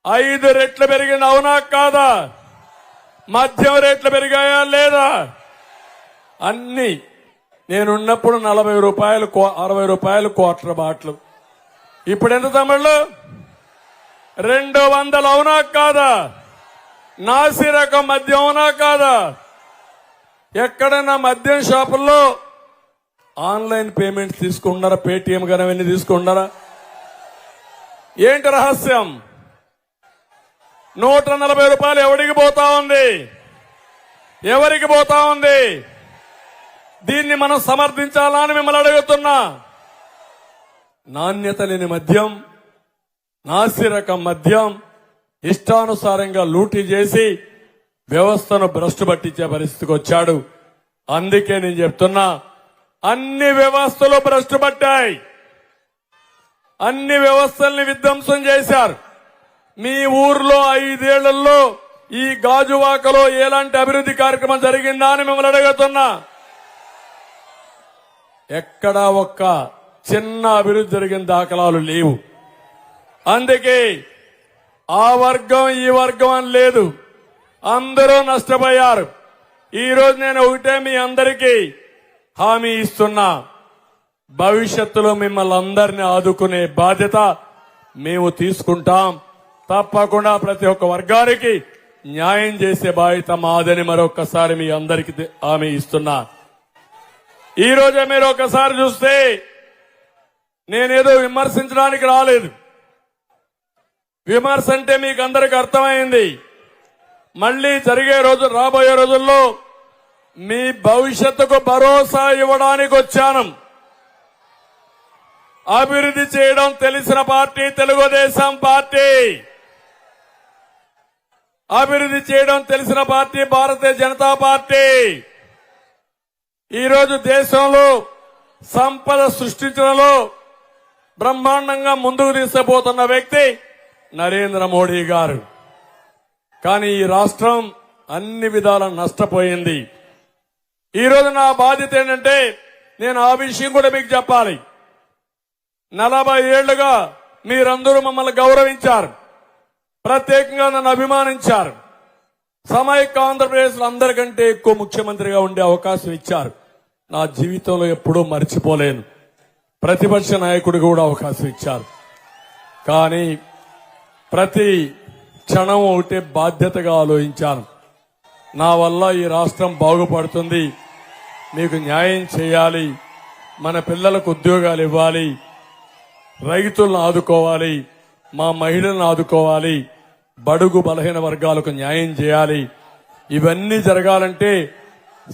5 రెట్లు పెరిగింది. అవునా కాదా? మద్యం రేట్లు పెరిగాయా లేదా? అన్ని నేనున్నప్పుడు 40 రూపాయలు 60 రూపాయలు క్వార్టర్ బాటిల్, ఇప్పుడెంత తమిళ్ళు? 200. అవునా కాదా? నాసి రకం మద్యం అవునా కాదా? ఎక్కడైనా మద్యం షాపుల్లో ఆన్లైన్ పేమెంట్స్ తీసుకుంటున్నారా? పేటీఎం కానీ అవన్నీ తీసుకుంటున్నారా? ఏంటి రహస్యం? 140 రూపాయలు ఎవరికి పోతా ఉంది? ఎవరికి పోతా ఉంది? దీన్ని మనం సమర్థించాలా అని మిమ్మల్ని అడుగుతున్నా. నాణ్యత లేని మద్యం, నాసి రకం మద్యం ఇష్టానుసారంగా లూటీ చేసి వ్యవస్థను భ్రష్టు పట్టించే పరిస్థితికి వచ్చాడు. అందుకే నేను చెప్తున్నా, అన్ని వ్యవస్థలు భ్రష్టు పట్టాయి. అన్ని వ్యవస్థల్ని విధ్వంసం చేశారు. మీ ఊర్లో 5 ఏళ్లలో ఈ గాజువాకలో ఎలాంటి అభివృద్ధి కార్యక్రమం జరిగిందా అని మిమ్మల్ని అడుగుతున్నా. ఎక్కడా ఒక్క చిన్న అభివృద్ధి జరిగిన దాఖలాలు లేవు. అందుకే ఆ వర్గం ఈ వర్గం అని లేదు, అందరూ నష్టపోయారు. ఈ రోజు నేను ఒకటే మీ అందరికీ హామీ ఇస్తున్నా, భవిష్యత్తులో మిమ్మల్ని అందరినీ ఆదుకునే బాధ్యత మేము తీసుకుంటాం. తప్పకుండా ప్రతి ఒక్క వర్గానికి న్యాయం చేసే బాధ్యత మాదని మరొకసారి మీ అందరికీ హామీ ఇస్తున్నా. ఈ రోజే మీరు ఒకసారి చూస్తే నేనేదో విమర్శించడానికి రాలేదు. విమర్శ అంటే మీకు అందరికి అర్థమైంది. మళ్లీ జరిగే రోజు రాబోయే రోజుల్లో మీ భవిష్యత్తుకు భరోసా ఇవ్వడానికి వచ్చాను. అభివృద్ధి చేయడం తెలిసిన పార్టీ తెలుగుదేశం పార్టీ. అభివృద్ధి చేయడం తెలిసిన పార్టీ భారతీయ జనతా పార్టీ. ఈరోజు దేశంలో సంపద సృష్టించడంలో బ్రహ్మాండంగా ముందుకు తీసుకుపోతున్న వ్యక్తి నరేంద్ర మోడీ గారు. కానీ ఈ రాష్ట్రం అన్ని విధాల నష్టపోయింది. ఈరోజు నా బాధ్యత ఏంటంటే నేను ఆ విషయం కూడా మీకు చెప్పాలి. 40 ఏళ్లుగా మీరందరూ మమ్మల్ని గౌరవించారు, ప్రత్యేకంగా నన్ను అభిమానించారు. సమైక్య ఆంధ్రప్రదేశ్ లో అందరికంటే ఎక్కువ ముఖ్యమంత్రిగా ఉండే అవకాశం ఇచ్చారు. నా జీవితంలో ఎప్పుడూ మర్చిపోలేను. ప్రతిపక్ష నాయకుడిగా కూడా అవకాశం ఇచ్చారు. కానీ ప్రతి క్షణం ఒకటే బాధ్యతగా ఆలోచించాను. నా వల్ల ఈ రాష్ట్రం బాగుపడుతుంది, మీకు న్యాయం చేయాలి, మన పిల్లలకు ఉద్యోగాలు ఇవ్వాలి, రైతులను ఆదుకోవాలి, మా మహిళలను ఆదుకోవాలి, బడుగు బలహీన వర్గాలకు న్యాయం చేయాలి. ఇవన్నీ జరగాలంటే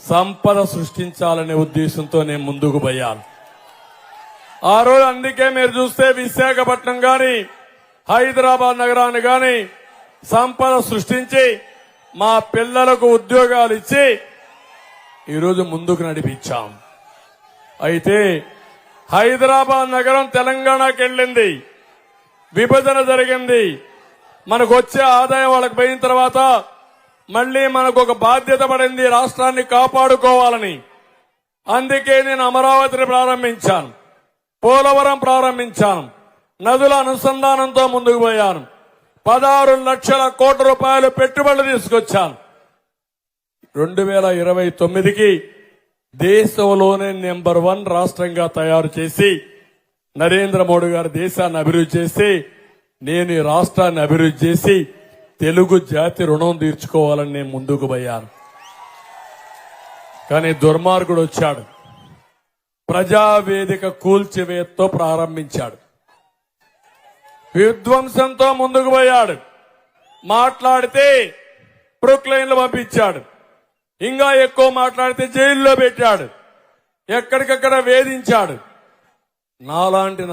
సంపద సృష్టించాలనే ఉద్దేశంతో నేను ముందుకు పోయాను. ఆ రోజు అందుకే మీరు చూస్తే విశాఖపట్నం గాని హైదరాబాద్ నగరాన్ని గాని సంపద సృష్టించి మా పిల్లలకు ఉద్యోగాలు ఇచ్చి ఈరోజు ముందుకు నడిపించాం. అయితే హైదరాబాద్ నగరం తెలంగాణకి వెళ్ళింది, విభజన జరిగింది. మనకు వచ్చే ఆదాయం వాళ్ళకి పోయిన తర్వాత మళ్లీ మనకు ఒక బాధ్యత పడింది రాష్ట్రాన్ని కాపాడుకోవాలని. అందుకే నేను అమరావతిని ప్రారంభించాను, పోలవరం ప్రారంభించాను, నదుల అనుసంధానంతో ముందుకు పోయాను, 16 లక్షల కోట్ల రూపాయలు పెట్టుబడులు తీసుకొచ్చాను. 2029కి దేశంలోనే నెంబర్ 1 రాష్ట్రంగా తయారు చేసి నరేంద్ర మోడీ గారు దేశాన్ని అభివృద్ధి చేసి నేను ఈ రాష్ట్రాన్ని అభివృద్ధి చేసి తెలుగు జాతి రుణం తీర్చుకోవాలని నేను ముందుకు పోయాను. కానీ దుర్మార్గుడు వచ్చాడు, ప్రజావేదిక కూల్చివేతతో ప్రారంభించాడు, విధ్వంసంతో ముందుకు పోయాడు, మాట్లాడితే ప్రొక్లైన్లు పంపించాడు, ఇంకా ఎక్కువ మాట్లాడితే జైల్లో పెట్టాడు, ఎక్కడికక్కడ వేధించాడు. నాలాంటి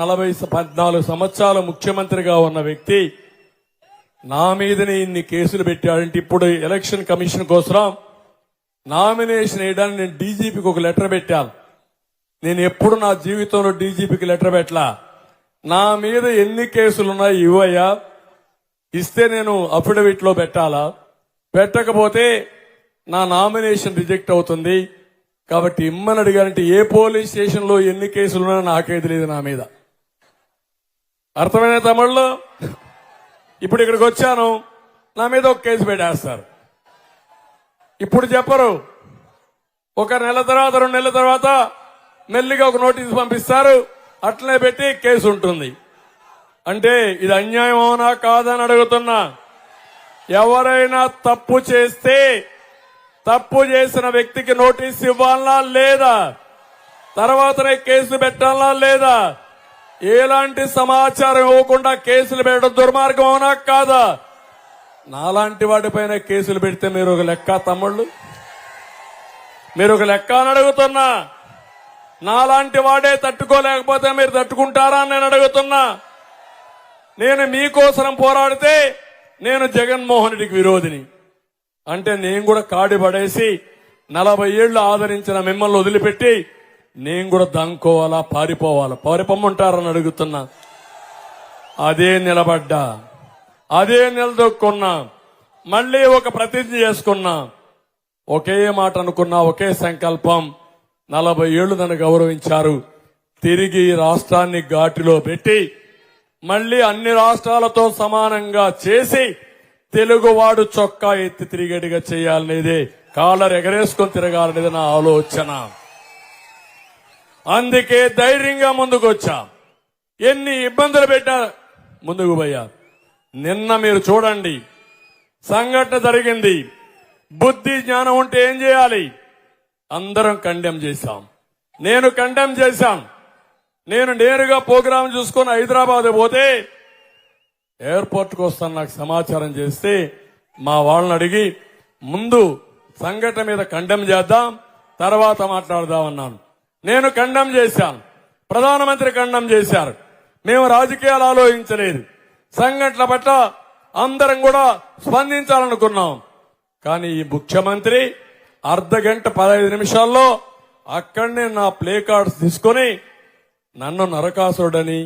14 సంవత్సరాలు ముఖ్యమంత్రిగా ఉన్న వ్యక్తి నా మీదనే ఇన్ని కేసులు పెట్టాడంటే ఇప్పుడు ఎలక్షన్ కమిషన్ కోసం నామినేషన్ వేయడానికి నేను డీజీపీకి ఒక లెటర్ పెట్టాను. నేను ఎప్పుడు నా జీవితంలో డీజీపీకి లెటర్ పెట్టలా. నా మీద ఎన్ని కేసులున్నాయి ఇవ్వయ్యా, ఇస్తే నేను అఫిడవిట్ లో పెట్టాలా, పెట్టకపోతే నా నామినేషన్ రిజెక్ట్ అవుతుంది. కాబట్టి ఇమ్మని అడిగారంటే ఏ పోలీస్ స్టేషన్ లో ఎన్ని కేసులున్నాయో నాకే తెలియదు నా మీద. అర్థమైన తమిళ్లో ఇప్పుడు ఇక్కడికి వచ్చాను, నా మీద ఒక కేసు పెట్టేస్తారు. ఇప్పుడు చెప్పరు, ఒక నెల తర్వాత 2 నెలల తర్వాత మెల్లిగా ఒక నోటీసు పంపిస్తారు, అట్లనే పెట్టి కేసు ఉంటుంది. అంటే ఇది అన్యాయం అవునా కాదని అడుగుతున్నా. ఎవరైనా తప్పు చేస్తే తప్పు చేసిన వ్యక్తికి నోటీసు ఇవ్వాలా లేదా, తర్వాతనే కేసు పెట్టాలా లేదా, ఎలాంటి సమాచారం ఇవ్వకుండా కేసులు పెట్టడం దుర్మార్గం అవునా కాదా? నాలాంటి వాటిపైన కేసులు పెడితే మీరు ఒక లెక్క తమ్ముళ్ళు, మీరు ఒక లెక్క అని అడుగుతున్నా. నాలాంటి వాడే తట్టుకోలేకపోతే మీరు తట్టుకుంటారా అని నేను అడుగుతున్నా. నేను మీకోసం పోరాడితే నేను జగన్మోహన్ రెడ్డికి విరోధిని అంటే నేను కూడా కాడి పడేసి 40 ఏళ్లు ఆదరించిన మిమ్మల్ని వదిలిపెట్టి నేను కూడా దంకోవాలా, పారిపోవాలా? పారిపోమంటారని అడుగుతున్నా. అదే నిలబడ్డా, అదే నిలదొక్కున్నా, మళ్లీ ఒక ప్రతిజ్ఞ చేసుకున్నా, ఒకే మాట అనుకున్నా, ఒకే సంకల్పం. 40 ఏళ్లు నన్ను గౌరవించారు, తిరిగి రాష్ట్రాన్ని ఘాటిలో పెట్టి మళ్లీ అన్ని రాష్ట్రాలతో సమానంగా చేసి తెలుగువాడు చొక్కా ఎత్తి తిరిగేట్టుగా చేయాలనేదే, కాలర్ ఎగరేసుకొని తిరగాలనేది నా ఆలోచన. అందుకే ధైర్యంగా ముందుకు వచ్చా. ఎన్ని ఇబ్బందులు పెట్టా ముందుకు పోయా. నిన్న మీరు చూడండి, సంఘటన జరిగింది. బుద్ధి జ్ఞానం ఉంటే ఏం చేయాలి? అందరం కండెమ్ చేశాం. నేను కండెమ్ చేశాను. నేను నేరుగా ప్రోగ్రాం చూసుకొని హైదరాబాద్ పోతే ఎయిర్పోర్ట్కి వస్తాను నాకు సమాచారం చేస్తే మా వాళ్ళని అడిగి ముందు సంఘటన మీద కండెమ్ చేద్దాం, తర్వాత మాట్లాడదామన్నాను. నేను కండెమ్ చేశాను, ప్రధానమంత్రి కండెమ్ చేశారు. మేము రాజకీయాలు ఆలోచించలేదు. సంఘటన పట్ల అందరం కూడా స్పందించాలనుకున్నాం. కానీ ఈ ముఖ్యమంత్రి అర్ధగంట 15 నిమిషాల్లో అక్కడనే నా ప్లే కార్డ్స్ తీసుకొని నన్ను నరకాసురుడని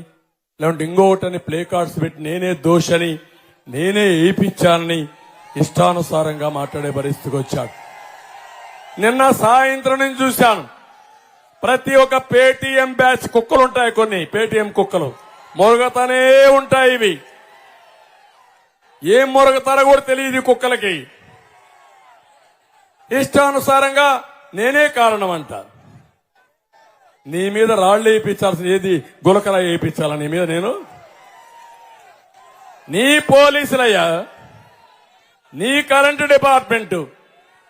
లేదంటే ఇంకొకటని ప్లే కార్డ్స్ పెట్టి నేనే దోషని, నేనే ఏపిచ్చానని ఇష్టానుసారంగా మాట్లాడే పరిస్థితికి వచ్చాడు. నిన్న సాయంత్రం నుంచి చూశాను, ప్రతి ఒక్క పేటీఎం బ్యాచ్ కుక్కలు ఉంటాయి, కొన్ని పేటీఎం కుక్కలు మొరగతానే ఉంటాయి. ఇవి ఏం మొరగతారో కూడా తెలియదు కుక్కలకి. ఇష్టానుసారంగా నేనే కారణం అంట. నీ మీద రాళ్లు వేయించాల్సిన ఏది గులకరా వేయించాలా నీ మీద? నేను నీ పోలీసులయ్యా, నీ కరెంటు డిపార్ట్మెంట్,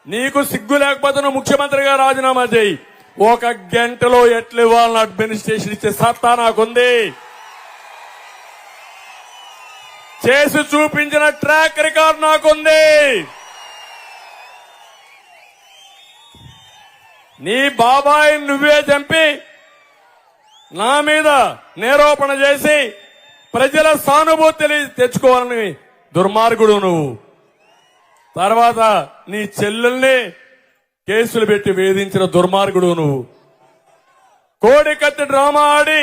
నీకు సిగ్గు లేకపోతే నువ్వు ముఖ్యమంత్రిగా రాజీనామా చేయి. 1 గంటలో ఎట్లు ఇవ్వాలని అడ్మినిస్ట్రేషన్ ఇచ్చే సత్తా నాకుంది. చేసి చూపించిన ట్రాక్ రికార్డ్ నాకుంది. నీ బాబాయి నువ్వే చంపి నా మీద నేరోపణ చేసి ప్రజల సానుభూతి తెచ్చుకోవాలని దుర్మార్గుడు నువ్వు. తర్వాత నీ చెల్లెల్ని కేసులు పెట్టి వేధించిన దుర్మార్గుడు నువ్వు. కోడికత్తి డ్రామా ఆడి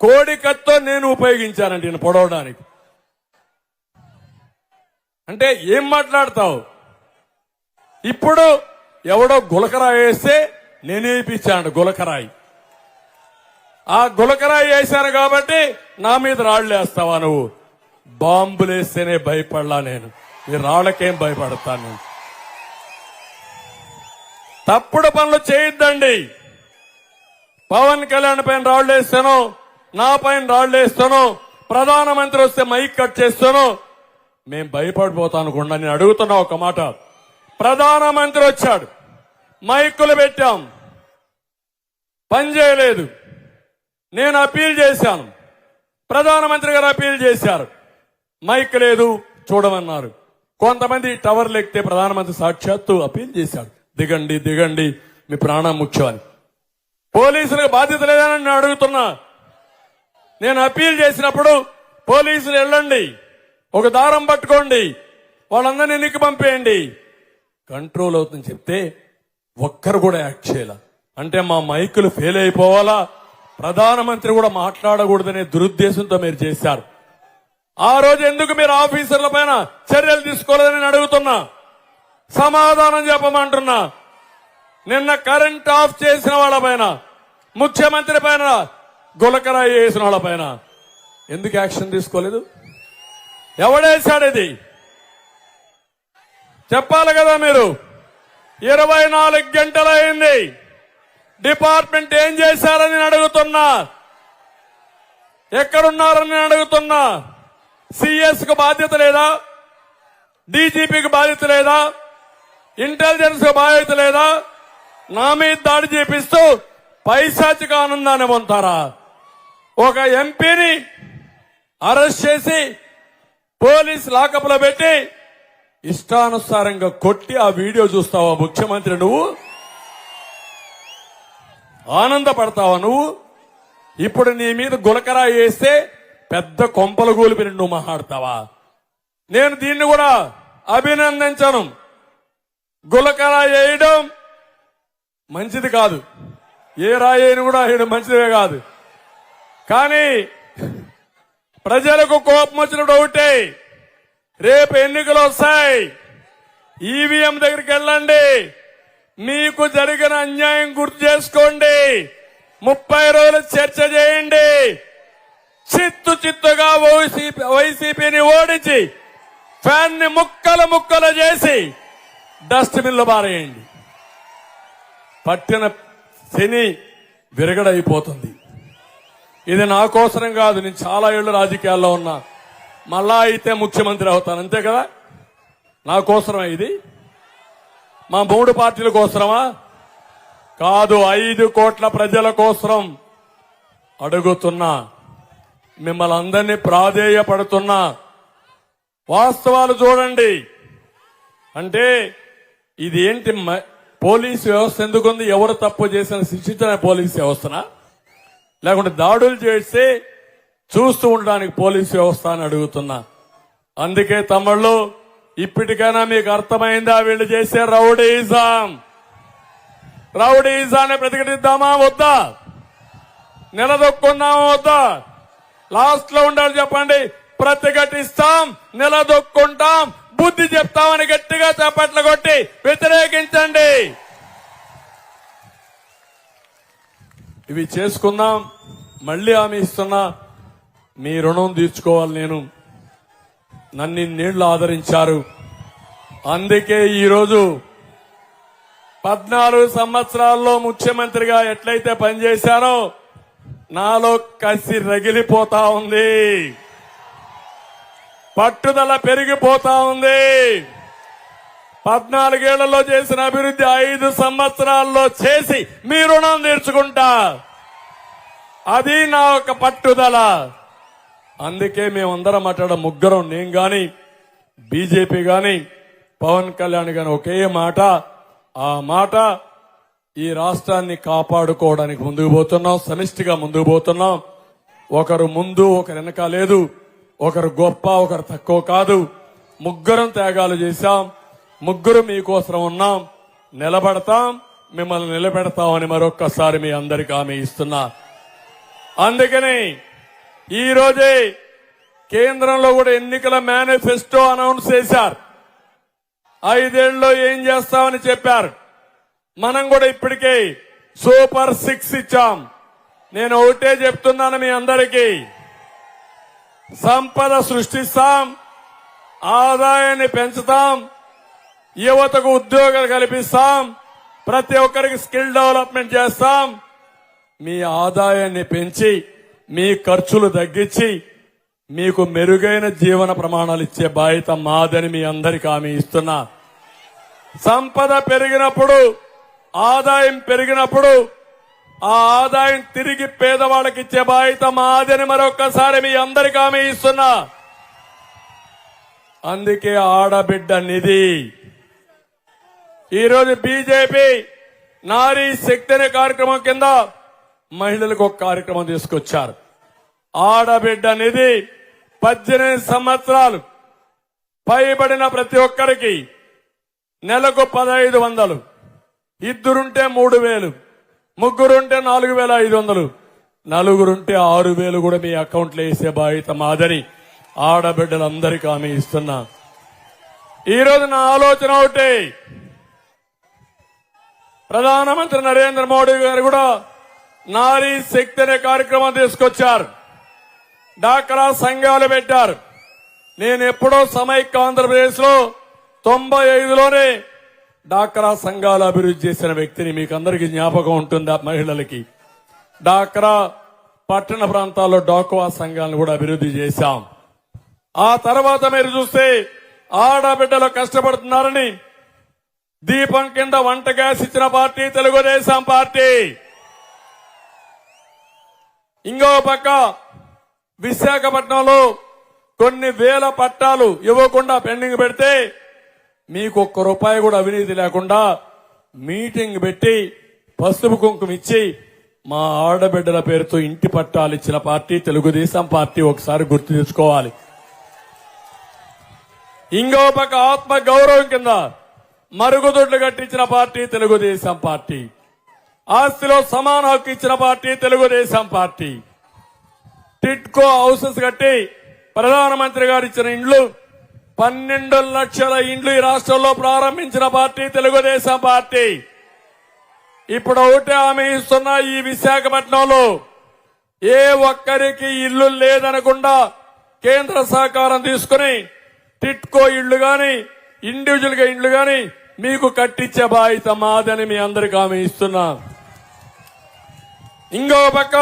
కోడికత్తో నేను ఉపయోగించానంటే నేను పొడవడానికి. అంటే ఏం మాట్లాడతావు? ఇప్పుడు ఎవడో గులకరాయి వేస్తే నేనే ఇప్పించాను గులకరాయి. ఆ గులకరాయి వేశాను కాబట్టి నా మీద రాళ్లు వేస్తావా నువ్వు? బాంబులేస్తేనే భయపడలా నేను, ఈ రాళ్లకేం భయపడతాను నేను? తప్పుడు పనులు చేయొద్దండి. పవన్ కళ్యాణ్ పైన రాళ్లు వేస్తాను, నా పైన రాళ్లు వేస్తాను, ప్రధానమంత్రి వస్తే మైక్ కట్ చేస్తాను. మేం భయపడిపోతాను అనుకుండా నేను అడుగుతున్నా ఒక మాట. ప్రధానమంత్రి వచ్చాడు, మైకులు పెట్టాం, పని చేయలేదు. నేను అప్పీల్ చేశాను, ప్రధానమంత్రి గారు అప్పీల్ చేశారు, మైక్ లేదు చూడమన్నారు. కొంతమంది టవర్లు ఎక్కితే ప్రధానమంత్రి సాక్షాత్తు అప్పీల్ చేశాడు, దిగండి దిగండి మీ ప్రాణం ముఖ్యమని. పోలీసులకు బాధ్యత లేదని నేను అడుగుతున్నా. నేను అప్పీల్ చేసినప్పుడు పోలీసులు వెళ్ళండి, ఒక దారం పట్టుకోండి, వాళ్ళందరినీ ఎన్నిక పంపేయండి, కంట్రోల్ అవుతుందని చెప్తే ఒక్కరు కూడా యాక్ట్ చేయాల. అంటే మా మైకులు ఫెయిల్ అయిపోవాలా, ప్రధానమంత్రి కూడా మాట్లాడకూడదనే దురుద్దేశంతో మీరు చేశారు. ఆ రోజు ఎందుకు మీరు ఆఫీసర్ల పైన చర్యలు తీసుకోలేదని నేను అడుగుతున్నా, సమాధానం చెప్పమంటున్నా. నిన్న కరెంట్ ఆఫ్ చేసిన వాళ్ళ పైన, ముఖ్యమంత్రి పైన, గులకరాయి వేసిన వాళ్ళ పైన ఎందుకు యాక్షన్ తీసుకోలేదు? ఎవడేశాడు ఇది? చెప్పాలి కదా మీరు. 24 గంటలైంది, డిపార్ట్మెంట్ ఏం చేశారని నేను అడుగుతున్నా, ఎక్కడున్నారని నేను అడుగుతున్నా. సిఎస్ కు బాధ్యత లేదా? డీజీపీకి బాధ్యత లేదా? ఇంటెలిజెన్స్ కు బాధ్యత లేదా? నా మీద దాడి చేపిస్తూ పైశాచిక ఆనందాన్ని పొందుతారా? ఒక ఎంపీని అరెస్ట్ చేసి పోలీస్ లాకప్లో పెట్టి ఇష్టానుసారంగా కొట్టి ఆ వీడియో చూస్తావా ముఖ్యమంత్రి? నువ్వు ఆనందపడతావా? నువ్వు ఇప్పుడు నీ మీద గులకరాయి వేస్తే పెద్ద కొంపలు కూలిపి నువ్వు మాట్లాడతావా? నేను దీన్ని కూడా అభినందించను. గులకరాయి వేయడం మంచిది కాదు, ఏ రాయిని కూడా వేయడం మంచిదే కాదు. కానీ ప్రజలకు కోపం వచ్చినప్పుడు ఒకటే, రేపు ఎన్నికలు వస్తాయి, ఈవీఎం దగ్గరికి వెళ్ళండి, మీకు జరిగిన అన్యాయం గుర్తు చేసుకోండి, 30 రోజులు చర్చ చేయండి, చిత్తుగా వైసీపీని ఓడించి ఫ్యాన్ ని ముక్కలు చేసి డస్ట్బిన్ లో పారేయండి. పట్టిన శని విరగడైపోతుంది. ఇది నా కోసరం కాదు, నేను చాలా ఏళ్ళు రాజకీయాల్లో ఉన్నా. మళ్ళా అయితే ముఖ్యమంత్రి అవుతాను, అంతే కదా. నా కోసరమా ఇది? మా 3 పార్టీల కోసరమా? కాదు, 5 కోట్ల ప్రజల కోసరం అడుగుతున్నా. మిమ్మల్ని అందరినీ ప్రాధేయపడుతున్నా. వాస్తవాలు చూడండి. అంటే ఇది ఏంటి? పోలీసు వ్యవస్థ ఎందుకుంది? ఎవరు తప్పు చేసిన శిక్షించిన పోలీసు వ్యవస్థనా, లేకుంటే దాడులు చేస్తే చూస్తూ ఉండడానికి పోలీసు వ్యవస్థ అని అడుగుతున్నా. అందుకే తమ్ముళ్ళు, ఇప్పటికైనా మీకు అర్థమైందా వీళ్ళు చేసే రౌడీజాన్ని ప్రతిఘటిద్దామా వద్దా? నిలదొక్కుందామా వద్దా? లాస్ట్ లో ఉండాలి చెప్పండి. ప్రతిఘటిస్తాం, నిలదొక్కుంటాం, బుద్ధి చెప్తామని గట్టిగా చప్పట్లు కొట్టి వ్యతిరేకించండి. ఇవి చేసుకుందాం. మళ్లీ హామీ ఇస్తున్నా, మీ రుణం తీర్చుకోవాలి. నన్ను ఇన్నేళ్లు ఆదరించారు. అందుకే ఈరోజు 14 సంవత్సరాల్లో ముఖ్యమంత్రిగా ఎట్లయితే పనిచేశారో నాలో కసి రగిలిపోతా ఉంది, పట్టుదల పెరిగిపోతా ఉంది. 14 ఏళ్లలో చేసిన అభివృద్ధి 5 సంవత్సరాల్లో చేసి మీ రుణం తీర్చుకుంటా. అది నా ఒక పట్టుదల. అందుకే మేమందరం ముగ్గురం, నేను గాని, బీజేపీ గాని, పవన్ కళ్యాణ్ గాని ఒకే మాట. ఆ మాట, ఈ రాష్ట్రాన్ని కాపాడుకోవడానికి ముందుకు పోతున్నాం, సమిష్టిగా ముందుకు పోతున్నాం. ఒకరు ముందు ఒకరు వెనక లేదు, ఒకరు గొప్ప ఒకరు తక్కువ కాదు. ముగ్గురం త్యాగాలు చేశాం, ముగ్గురు మీకోసం ఉన్నాం, నిలబడతాం, మిమ్మల్ని నిలబెడతామని మరొక్కసారి మీ అందరికీ హామీ ఇస్తున్నా. అందుకని ఈ రోజే కేంద్రంలో కూడా ఎన్నికల మేనిఫెస్టో అనౌన్స్ చేశారు. 5 ఏళ్లలో ఏం చేస్తామని చెప్పారు. మనం కూడా ఇప్పటికే సూపర్ 6 ఇచ్చాం. నేను ఒకటే చెప్తున్నాను మీ అందరికీ, సంపద సృష్టిస్తాం, ఆదాయాన్ని పెంచుతాం, యువతకు ఉద్యోగాలు కల్పిస్తాం, ప్రతి ఒక్కరికి స్కిల్ డెవలప్మెంట్ చేస్తాం. మీ ఆదాయాన్ని పెంచి మీ ఖర్చులు తగ్గించి మీకు మెరుగైన జీవన ప్రమాణాలు ఇచ్చే బాధ్యత మాదని మీ అందరికీ హామీ ఇస్తున్నా. సంపద పెరిగినప్పుడు, ఆదాయం పెరిగినప్పుడు ఆ ఆదాయం తిరిగి పేదవాళ్ళకి ఇచ్చే బాధ్యత మాదని మరొక్కసారి మీ అందరికీ హామీ ఇస్తున్నా. అందుకే ఆడబిడ్డ నిధి. ఈరోజు బీజేపీ నారీ శక్తి అనే కార్యక్రమం కింద మహిళలకు ఒక కార్యక్రమం తీసుకొచ్చారు. ఆడబిడ్డ నిధి 18 సంవత్సరాలు పైబడిన ప్రతి ఒక్కరికి నెలకు 1500, ఇద్దరుంటే 3000, ముగ్గురుంటే 4500, నలుగురుంటే 6000 కూడా మీ అకౌంట్లో వేసే బాధ్యత మాదని ఆడబిడ్డలందరికీ హామీ ఇస్తున్నా. ఈరోజు నా ఆలోచన ఒకటి, ప్రధానమంత్రి నరేంద్ర మోడీ గారు కూడా నారీ శక్తి అనే కార్యక్రమం తీసుకొచ్చారు. డాక్రా సంఘాలు పెట్టారు. నేను ఎప్పుడో సమైక్య ఆంధ్రప్రదేశ్ లో 95లోనే డాక్రా సంఘాలు అభివృద్ధి చేసిన వ్యక్తిని. మీకు అందరికీ జ్ఞాపకం ఉంటుంది. మహిళలకి డాక్రా, పట్టణ ప్రాంతాల్లో డాక్వా సంఘాలను కూడా అభివృద్ధి చేశాం. ఆ తర్వాత మీరు చూస్తే ఆడబిడ్డలు కష్టపడుతున్నారని దీపం కింద వంట గ్యాస్ ఇచ్చిన పార్టీ తెలుగుదేశం పార్టీ. ఇంకో పక్క విశాఖపట్నంలో కొన్ని వేల పట్టాలు ఇవ్వకుండా పెండింగ్ పెడితే మీకు ₹1 కూడా అవినీతి లేకుండా మీటింగ్ పెట్టి పసుపు కుంకుమ ఇచ్చి మా ఆడబిడ్డల పేరుతో ఇంటి పట్టాలు ఇచ్చిన పార్టీ తెలుగుదేశం పార్టీ. ఒకసారి గుర్తు తెచ్చుకోవాలి. ఇంకో పక్క ఆత్మ గౌరవం కింద మరుగుదొడ్లు కట్టించిన పార్టీ తెలుగుదేశం పార్టీ. ఆస్తిలో సమాన హక్కు ఇచ్చిన party Telugu Desam party. TIDCO houses కట్టి ప్రధానమంత్రి గారు ఇచ్చిన ఇండ్లు 12 లక్షల ఇండ్లు ఈ రాష్ట్రంలో ప్రారంభించిన పార్టీ తెలుగుదేశం పార్టీ. ఇప్పుడు ఒకటే హామీ ఇస్తున్నా, ఈ విశాఖపట్నంలో ఏ ఒక్కరికి ఇల్లు లేదనకుండా కేంద్ర సహకారం తీసుకుని టిట్కో ఇళ్లు గాని, ఇండివిజువల్ గా ఇండ్లు గాని మీకు కట్టించే బాధ్యత మాదని మీ అందరికీ హామీ ఇస్తున్నా. ఇంకో పక్క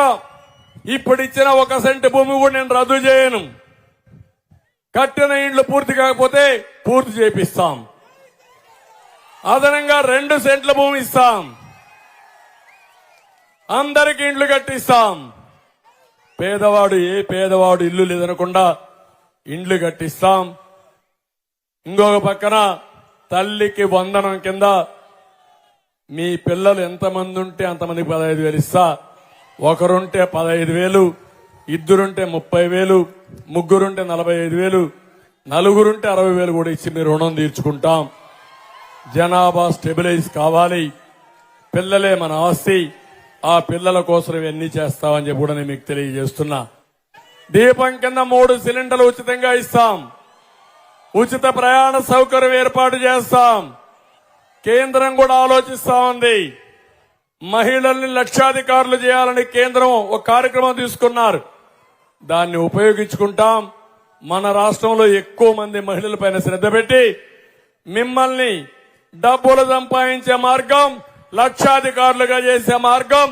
ఇప్పుడు ఇచ్చిన 1 సెంటు భూమి కూడా నేను రద్దు చేయను. కట్టిన ఇండ్లు పూర్తి కాకపోతే పూర్తి చేపిస్తాం. అదనంగా 2 సెంట్ల భూమి ఇస్తాం. అందరికి ఇండ్లు కట్టిస్తాం. ఏ పేదవాడు ఇల్లు లేదనకుండా ఇండ్లు కట్టిస్తాం. ఇంకొక పక్కన తల్లికి వందనం కింద మీ పిల్లలు ఎంతమంది ఉంటే అంతమందికి 15,000 ఇస్తా. ఒకరుంటే 15,000, ఇద్దరుంటే 30,000, ముగ్గురుంటే 45,000, నలుగురుంటే 60,000 కూడా ఇచ్చి మీ రుణం తీర్చుకుంటాం. జనాభా స్టెబిలైజ్ కావాలి. పిల్లలే మన ఆస్తి. ఆ పిల్లల కోసం ఇవన్నీ చేస్తామని చెప్పి కూడా నేను మీకు తెలియజేస్తున్నా. దీపం కింద 3 సిలిండర్లు ఉచితంగా ఇస్తాం. ఉచిత ప్రయాణ సౌకర్యం ఏర్పాటు చేస్తాం. కేంద్రం కూడా ఆలోచిస్తా ఉంది. మహిళల్ని లక్షాధికారులు చేయాలని కేంద్రం ఒక కార్యక్రమం తీసుకున్నారు. దాన్ని ఉపయోగించుకుంటాం. మన రాష్ట్రంలో ఎక్కువ మంది మహిళలపైన శ్రద్ధ పెట్టి మిమ్మల్ని డబ్బులు సంపాదించే మార్గం, లక్షాధికారులుగా చేసే మార్గం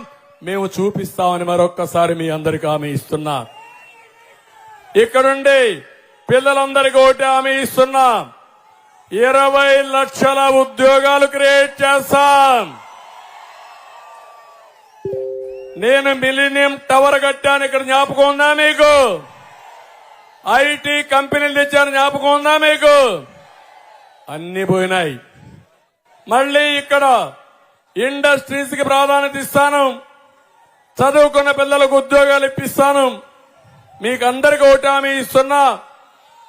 మేము చూపిస్తామని మరొక్కసారి మీ అందరికీ హామీ ఇస్తున్నా. ఇక్కడుండి పిల్లలందరికీ ఒకటి హామీ ఇస్తున్నా. 20 లక్షల ఉద్యోగాలు క్రియేట్ చేస్తాం. నేను మిలీనియం టవర్ కట్టాను, ఇక్కడ జ్ఞాపకం ఉందా మీకు? ఐటీ కంపెనీలు తెచ్చాను, జ్ఞాపకం ఉందా మీకు? అన్ని పోయినాయి. మళ్లీ ఇక్కడ ఇండస్ట్రీస్ కి ప్రాధాన్యత ఇస్తాను. చదువుకున్న పిల్లలకు ఉద్యోగాలు ఇప్పిస్తాను. మీకు అందరికీ ఒకటి హామీ ఇస్తున్నా.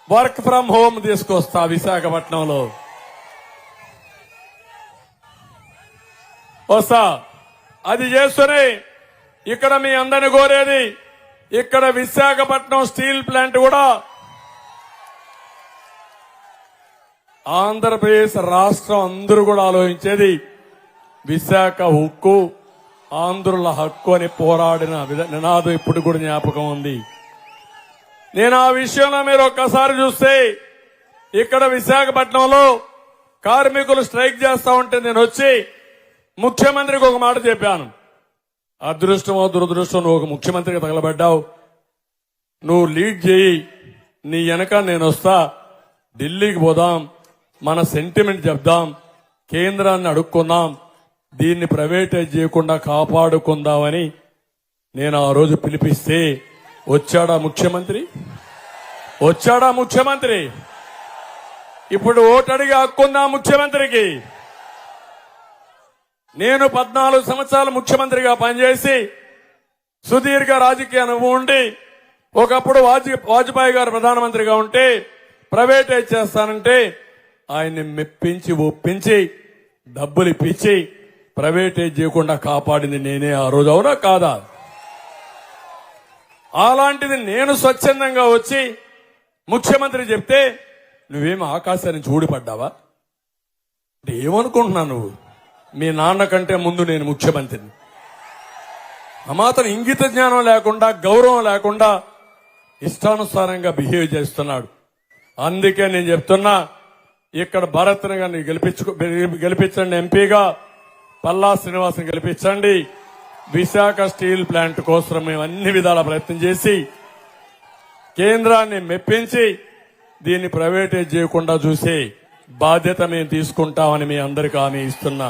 వర్క్ ఫ్రం హోమ్ తీసుకొస్తా విశాఖపట్నంలో. వస్తా. అది చేస్తూనే ఇక్కడ మీ అందరిని కోరేది, ఇక్కడ విశాఖపట్నం స్టీల్ ప్లాంట్ కూడా ఆంధ్రప్రదేశ్ రాష్ట్రం అందరూ కూడా ఆలోచించేది విశాఖ ఉక్కు ఆంధ్రుల హక్కు అని పోరాడిన నినాదం ఇప్పుడు కూడా జ్ఞాపకం ఉంది. నేను ఆ విషయంలో మీరు ఒక్కసారి చూస్తే ఇక్కడ విశాఖపట్నంలో కార్మికులు స్ట్రైక్ చేస్తా ఉంటే నేను వచ్చి ముఖ్యమంత్రికి ఒక మాట చెప్పాను. అదృష్టమో దురదృష్టం, నువ్వు ఒక ముఖ్యమంత్రికి తగలబడ్డావు, నువ్వు లీడ్ చేయి, నీ వెనక నేను వస్తా, ఢిల్లీకి పోదాం, మన సెంటిమెంట్ చెప్దాం, కేంద్రాన్ని అడుక్కుందాం, దీన్ని ప్రైవేటైజ్ చేయకుండా కాపాడుకుందామని నేను ఆ రోజు పిలిపిస్తే వచ్చాడా ముఖ్యమంత్రి? ఇప్పుడు ఓటడిగి హక్కుందా ముఖ్యమంత్రికి? నేను 14 సంవత్సరాలు ముఖ్యమంత్రిగా పనిచేసి సుదీర్ఘ రాజకీయ అనుభవం ఉండి ఒకప్పుడు వాజ్పేయి గారు ప్రధానమంత్రిగా ఉంటే ప్రైవేటైజ్ చేస్తానంటే ఆయన్ని మెప్పించి ఒప్పించి డబ్బులు ఇప్పించి ప్రైవేటైజ్ చేయకుండా కాపాడింది నేనే ఆ రోజు. అవునా కాదా? అలాంటిది నేను స్వచ్ఛందంగా వచ్చి ముఖ్యమంత్రి చెప్తే నువ్వేం ఆకాశాన్ని చూడిపడ్డావా? ఏమనుకుంటున్నా నువ్వు? మీ నాన్న కంటే ముందు నేను ముఖ్యమంత్రిని. అమాతను ఇంగిత జ్ఞానం లేకుండా, గౌరవం లేకుండా ఇష్టానుసారంగా బిహేవ్ చేస్తున్నాడు. అందుకే నేను చెప్తున్నా, ఇక్కడ భరత్ గారిని గెలిపించండి ఎంపీగా, పల్లా శ్రీనివాసన్ గెలిపించండి. విశాఖ స్టీల్ ప్లాంట్ కోసం మేము అన్ని విధాల ప్రయత్నం చేసి కేంద్రాన్ని మెప్పించి దీన్ని ప్రైవేటైజ్ చేయకుండా చూసే బాధ్యత మేము తీసుకుంటామని మీ అందరికీ హామీ ఇస్తున్నా.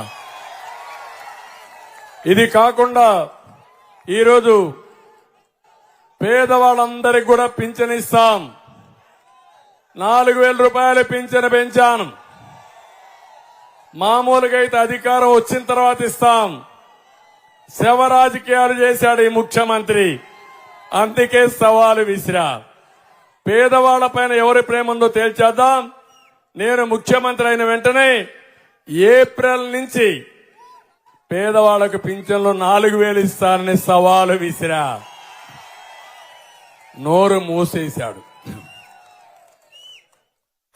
ఇది కాకుండా ఈరోజు పేదవాళ్ళందరికీ కూడా పింఛన్ ఇస్తాం. 4,000 రూపాయలు పింఛన్ పెంచాను. మామూలుగా అయితే అధికారం వచ్చిన తర్వాత ఇస్తాం. శవ రాజకీయాలు చేశాడు ఈ ముఖ్యమంత్రి. అందుకే సవాలు విసిరా. పేదవాళ్లపైన ఎవరి ప్రేమ ఉందో తేల్చేద్దాం. నేను ముఖ్యమంత్రి అయిన వెంటనే ఏప్రిల్ నుంచి పేదవాళ్లకు పింఛన్లు 4,000 ఇస్తానని సవాలు విసిరా. నోరు మూసేశాడు.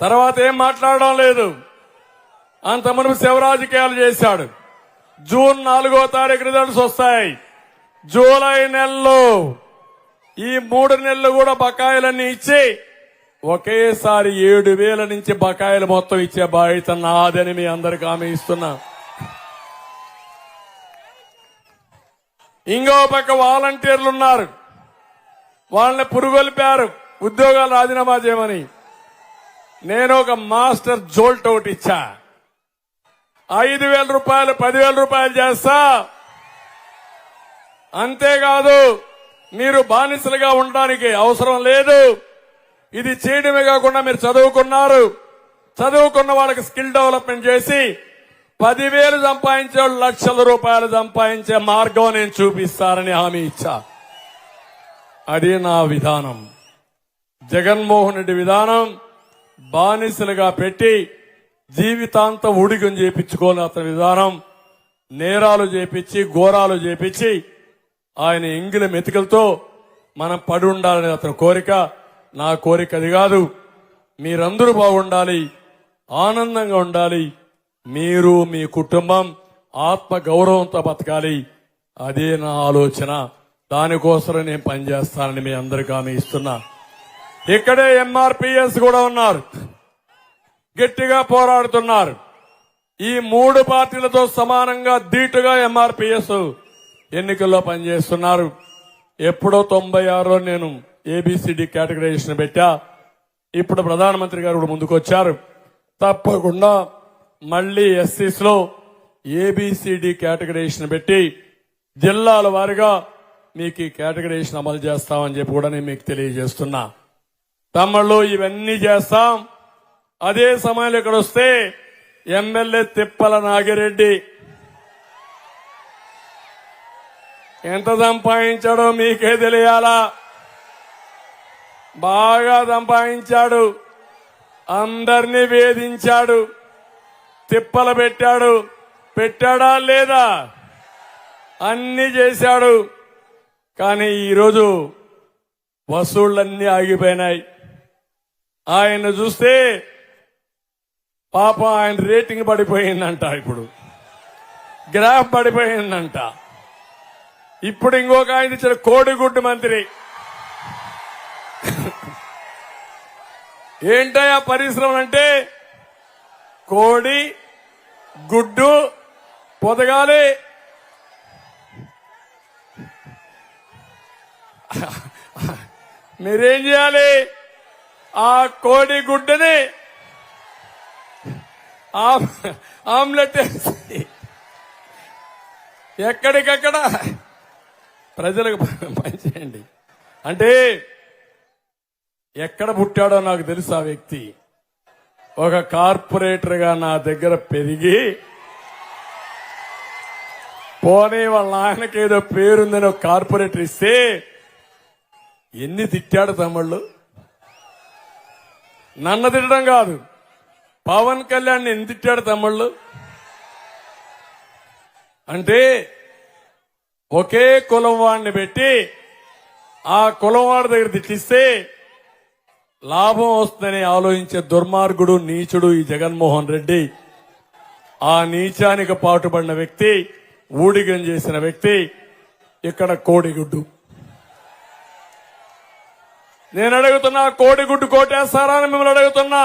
తర్వాత ఏం మాట్లాడడం లేదు. అంత మునుపు శవ రాజకీయాలు చేశాడు. జూన్ 4వ తారీఖు రిజల్ట్స్ వస్తాయి. జూలై నెలలో ఈ 3 నెలలు కూడా బకాయిలన్నీ ఇచ్చి ఒకేసారి 7,000 నుంచి బకాయిలు మొత్తం ఇచ్చే బాధ్యత నాదని మీ అందరికీ హామీ ఇస్తున్నా. ఇంకో పక్క వాలంటీర్లు ఉన్నారు, వాళ్ళని పురుగొల్పారు ఉద్యోగాలు రాజీనామా చేయమని. నేను ఒక మాస్టర్ జోల్ట్ ఒకటి ఇచ్చా, 5,000 రూపాయలు 10,000 రూపాయలు చేస్తా. అంతేకాదు మీరు బానిసలుగా ఉండడానికి అవసరం లేదు. ఇది చేయడమే కాకుండా మీరు చదువుకున్నారు, చదువుకున్న వాళ్ళకి స్కిల్ డెవలప్మెంట్ చేసి 10,000 సంపాదించే వాళ్ళు లక్షల రూపాయలు సంపాదించే మార్గం నేను చూపిస్తానని హామీ ఇచ్చా. అది నా విధానం. జగన్మోహన్ రెడ్డి విధానం బానిసలుగా పెట్టి జీవితాంతం ఉడిగం చేపించుకోని అతని విధానం. నేరాలు చేపించి ఘోరాలు చేపించి ఆయన ఎంగిలి మెతుకలతో మనం పడి ఉండాలని అతని కోరిక. నా కోరిక అది కాదు. మీరందరూ బాగుండాలి, ఆనందంగా ఉండాలి, మీరు మీ కుటుంబం ఆత్మ గౌరవంతో బతకాలి. అదే నా ఆలోచన. దానికోసం నేను పనిచేస్తానని మీ అందరికీ హామీ ఇస్తున్నా. ఇక్కడే ఎంఆర్పీఎస్ కూడా ఉన్నారు, గట్టిగా పోరాడుతున్నారు. ఈ 3 పార్టీలతో సమానంగా ధీటుగా ఎంఆర్పీఎస్ ఎన్నికల్లో పనిచేస్తున్నారు. ఎప్పుడో 96లో నేను ఏబిసిడి కేటగరైజేషన్ పెట్టా. ఇప్పుడు ప్రధానమంత్రి గారు కూడా ముందుకొచ్చారు. తప్పకుండా మళ్లీ ఎస్సీస్ లో ఏబిసిడి కేటగరైజేషన్ పెట్టి జిల్లాల వారీగా మీకు ఈ కేటగరైజేషన్ అమలు చేస్తామని చెప్పి కూడా నేను మీకు తెలియజేస్తున్నా. తమ్ముళ్ళు ఇవన్నీ చేస్తాం. అదే సమయంలో ఇక్కడ వస్తే ఎమ్మెల్యే తిప్పల నాగిరెడ్డి ఎంత సంపాదించాడో మీకే తెలియాలా. బాగా సంపాదించాడు, అందరినీ వేధించాడు, తిప్పలు పెట్టాడు. పెట్టాడా లేదా? అన్ని చేశాడు. కానీ ఈరోజు వసూళ్లన్నీ ఆగిపోయినాయి. ఆయన చూస్తే పాపం ఆయన రేటింగ్ పడిపోయిందంట, ఇప్పుడు గ్రాఫ్ పడిపోయిందంట. ఇప్పుడు ఇంకొక ఆయన ఇచ్చిన కోడిగుడ్డు మంత్రి. ఏంటయ్యా పరిశ్రమలు అంటే? కోడి గుడ్డు పొదగాలి, మీరేం చేయాలి? ఆ కోడి గుడ్డుని ఆమ్లెట్ వేసి ఎక్కడికక్కడ ప్రజలకు పనిచేయండి. అంటే ఎక్కడ పుట్టాడో నాకు తెలుసు ఆ వ్యక్తి. ఒక కార్పొరేటర్ గా నా దగ్గర పెరిగి, పోనీ వాళ్ళ నాయనకేదో పేరుందని ఒక కార్పొరేటర్ ఇస్తే ఎన్ని తిట్టాడు తమ్ముళ్ళు. నన్ను తిట్టడం కాదు, పవన్ కళ్యాణ్ ఎన్ని తిట్టాడు తమ్ముళ్ళు. అంటే ఒకే కులం వాడిని పెట్టి ఆ కులం వాడి దగ్గర తిట్టిస్తే లాభం వస్తుందని ఆలోచించే దుర్మార్గుడు, నీచుడు ఈ జగన్మోహన్ రెడ్డి. ఆ నీచానికి పాటుపడిన వ్యక్తి, ఊడిగం చేసిన వ్యక్తి ఇక్కడ కోడిగుడ్డు. నేను అడుగుతున్నా, కోడిగుడ్డు కోటేస్తారా అని మిమ్మల్ని అడుగుతున్నా.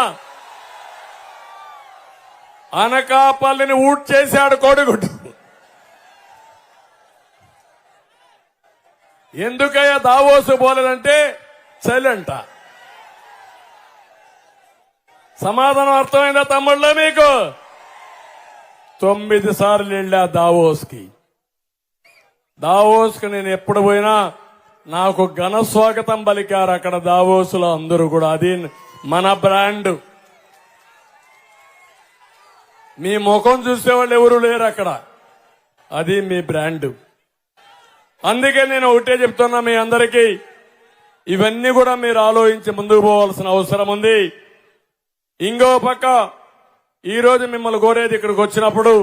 అనకాపల్లిని ఊట్ చేశాడు కోడిగుడ్డు. ఎందుకయ్యా దావోసు పోలేదంటే చలంట. సమాధానం అర్థమైందా తమ్ముళ్ళ మీకు? 9 సార్లు వెళ్ళా దావోస్కి. నేను ఎప్పుడు పోయినా నాకు ఘన స్వాగతం పలికారు అక్కడ దావోసులో అందరూ కూడా. అది మన బ్రాండ్. మీ ముఖం చూసేవాళ్ళు ఎవరు లేరు అక్కడ, అది మీ బ్రాండ్. అందుకే నేను ఒకటే చెప్తున్నా మీ అందరికీ, ఇవన్నీ కూడా మీరు ఆలోచించి ముందుకు పోవాల్సిన అవసరం ఉంది. ఇంకో పక్క ఈరోజు మిమ్మల్ని కోరేది, ఇక్కడికి వచ్చినప్పుడు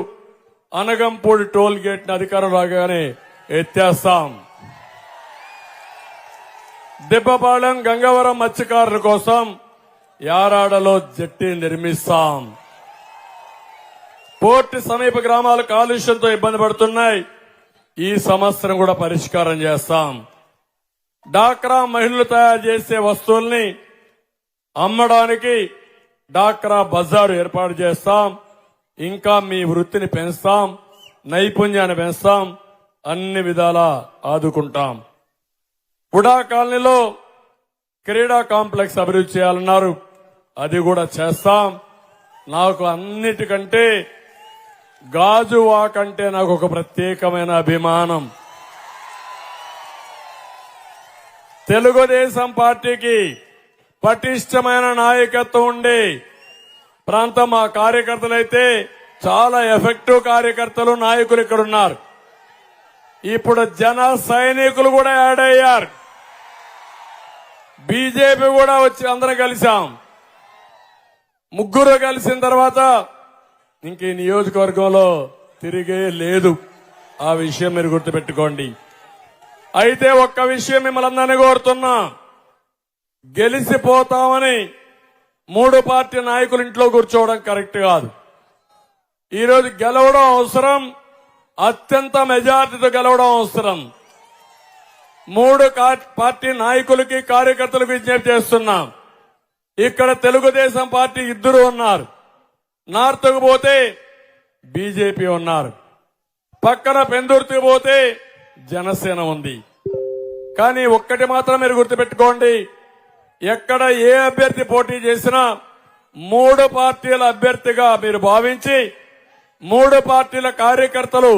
అనగంపూడి టోల్ గేట్ ని అధికారం రాగానే ఎత్తేస్తాం. దిబ్బపాలెం గంగవరం మత్స్యకారుల కోసం యారాడలో జట్టి నిర్మిస్తాం. పోర్టు సమీప గ్రామాలు కాలుష్యంతో ఇబ్బంది పడుతున్నాయి, ఈ సమస్యను కూడా పరిష్కారం చేస్తాం. డాక్రా మహిళలు తయారు చేసే వస్తువుల్ని అమ్మడానికి డాక్రా బజారు ఏర్పాటు చేస్తాం. ఇంకా మీ వృత్తిని పెంచుతాం, నైపుణ్యాన్ని పెంచుతాం. అన్ని విధాలా ఆదుకుంటాం. ఉడా కాలనీలో క్రీడా కాంప్లెక్స్ అభివృద్ధి చేయాలన్నారు, అది కూడా చేస్తాం. నాకు అన్నిటికంటే గాజువాక్ అంటే నాకు ఒక ప్రత్యేకమైన అభిమానం. తెలుగుదేశం పార్టీకి పటిష్టమైన నాయకత్వం ఉండే ప్రాంతం మా కార్యకర్తలైతే చాలా ఎఫెక్టివ్ కార్యకర్తలు నాయకులు ఇక్కడ ఉన్నారు. ఇప్పుడు జన సైనికులు కూడా యాడ్ అయ్యారు. బీజేపీ కూడా వచ్చి అందరం కలిశాం. ముగ్గురు కలిసిన తర్వాత ఇంక ఈ నియోజకవర్గంలో తిరిగే లేదు. ఆ విషయం మీరు గుర్తుపెట్టుకోండి. అయితే ఒక్క విషయం మిమ్మల్ని అందరినీ కోరుతున్నా, గెలిచిపోతామని 3 పార్టీ నాయకులు ఇంట్లో కూర్చోవడం కరెక్ట్ కాదు. ఈరోజు గెలవడం అవసరం, అత్యంత మెజార్టీతో గెలవడం అవసరం. 3 పార్టీ నాయకులకి కార్యకర్తలకు విజ్ఞప్తి చేస్తున్నాం. ఇక్కడ తెలుగుదేశం పార్టీ 2 ఉన్నారు, నార్త్కు పోతే బీజేపీ ఉన్నారు, పక్కన పెందుర్తికి పోతే జనసేన ఉంది. కానీ ఒక్కటి మాత్రం మీరు గుర్తుపెట్టుకోండి, ఎక్కడ ఏ అభ్యర్థి పోటీ చేసినా 3 పార్టీల అభ్యర్థిగా మీరు భావించి 3 పార్టీల కార్యకర్తలు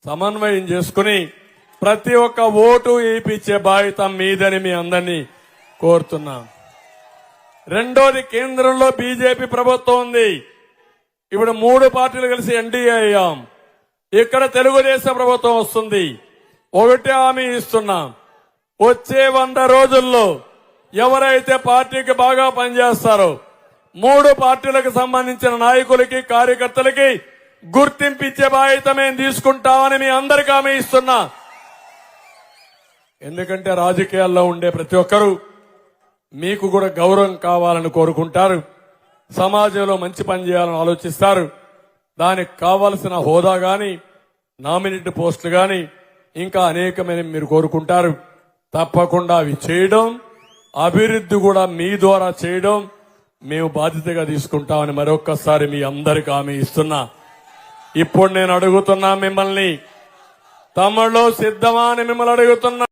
సమన్వయం చేసుకుని ప్రతి ఒక్క ఓటు వేయించే బాధ్యత మీదని మీ అందరినీ కోరుతున్నాం. రెండోది, కేంద్రంలో బీజేపీ ప్రభుత్వం ఉంది. ఇప్పుడు 3 పార్టీలు కలిసి ఎన్డీఏ అయ్యాం. ఇక్కడ తెలుగుదేశం ప్రభుత్వం వస్తుంది. ఒకటే హామీ ఇస్తున్నాం, వచ్చే 100 రోజుల్లో ఎవరైతే పార్టీకి బాగా పనిచేస్తారో 3 పార్టీలకు సంబంధించిన నాయకులకి కార్యకర్తలకి గుర్తింపిచ్చే బాధ్యత మేము తీసుకుంటామని మీ అందరికీ హామీ ఇస్తున్నా. ఎందుకంటే రాజకీయాల్లో ఉండే ప్రతి ఒక్కరూ మీకు కూడా గౌరవం కావాలని కోరుకుంటారు, సమాజంలో మంచి పని చేయాలని ఆలోచిస్తారు. దానికి కావలసిన హోదా గాని, నామినేటెడ్ పోస్టులు గాని, ఇంకా అనేకమైన మీరు కోరుకుంటారు. తప్పకుండా అవి చేయడం, అభివృద్ధి కూడా మీ ద్వారా చేయడం మేము బాధ్యతగా తీసుకుంటామని మరొక్కసారి మీ అందరికీ హామీ ఇస్తున్నా. ఇప్పుడు నేను అడుగుతున్నా మిమ్మల్ని, తమ్ముళ్ళు సిద్ధమా అని మిమ్మల్ని అడుగుతున్నా.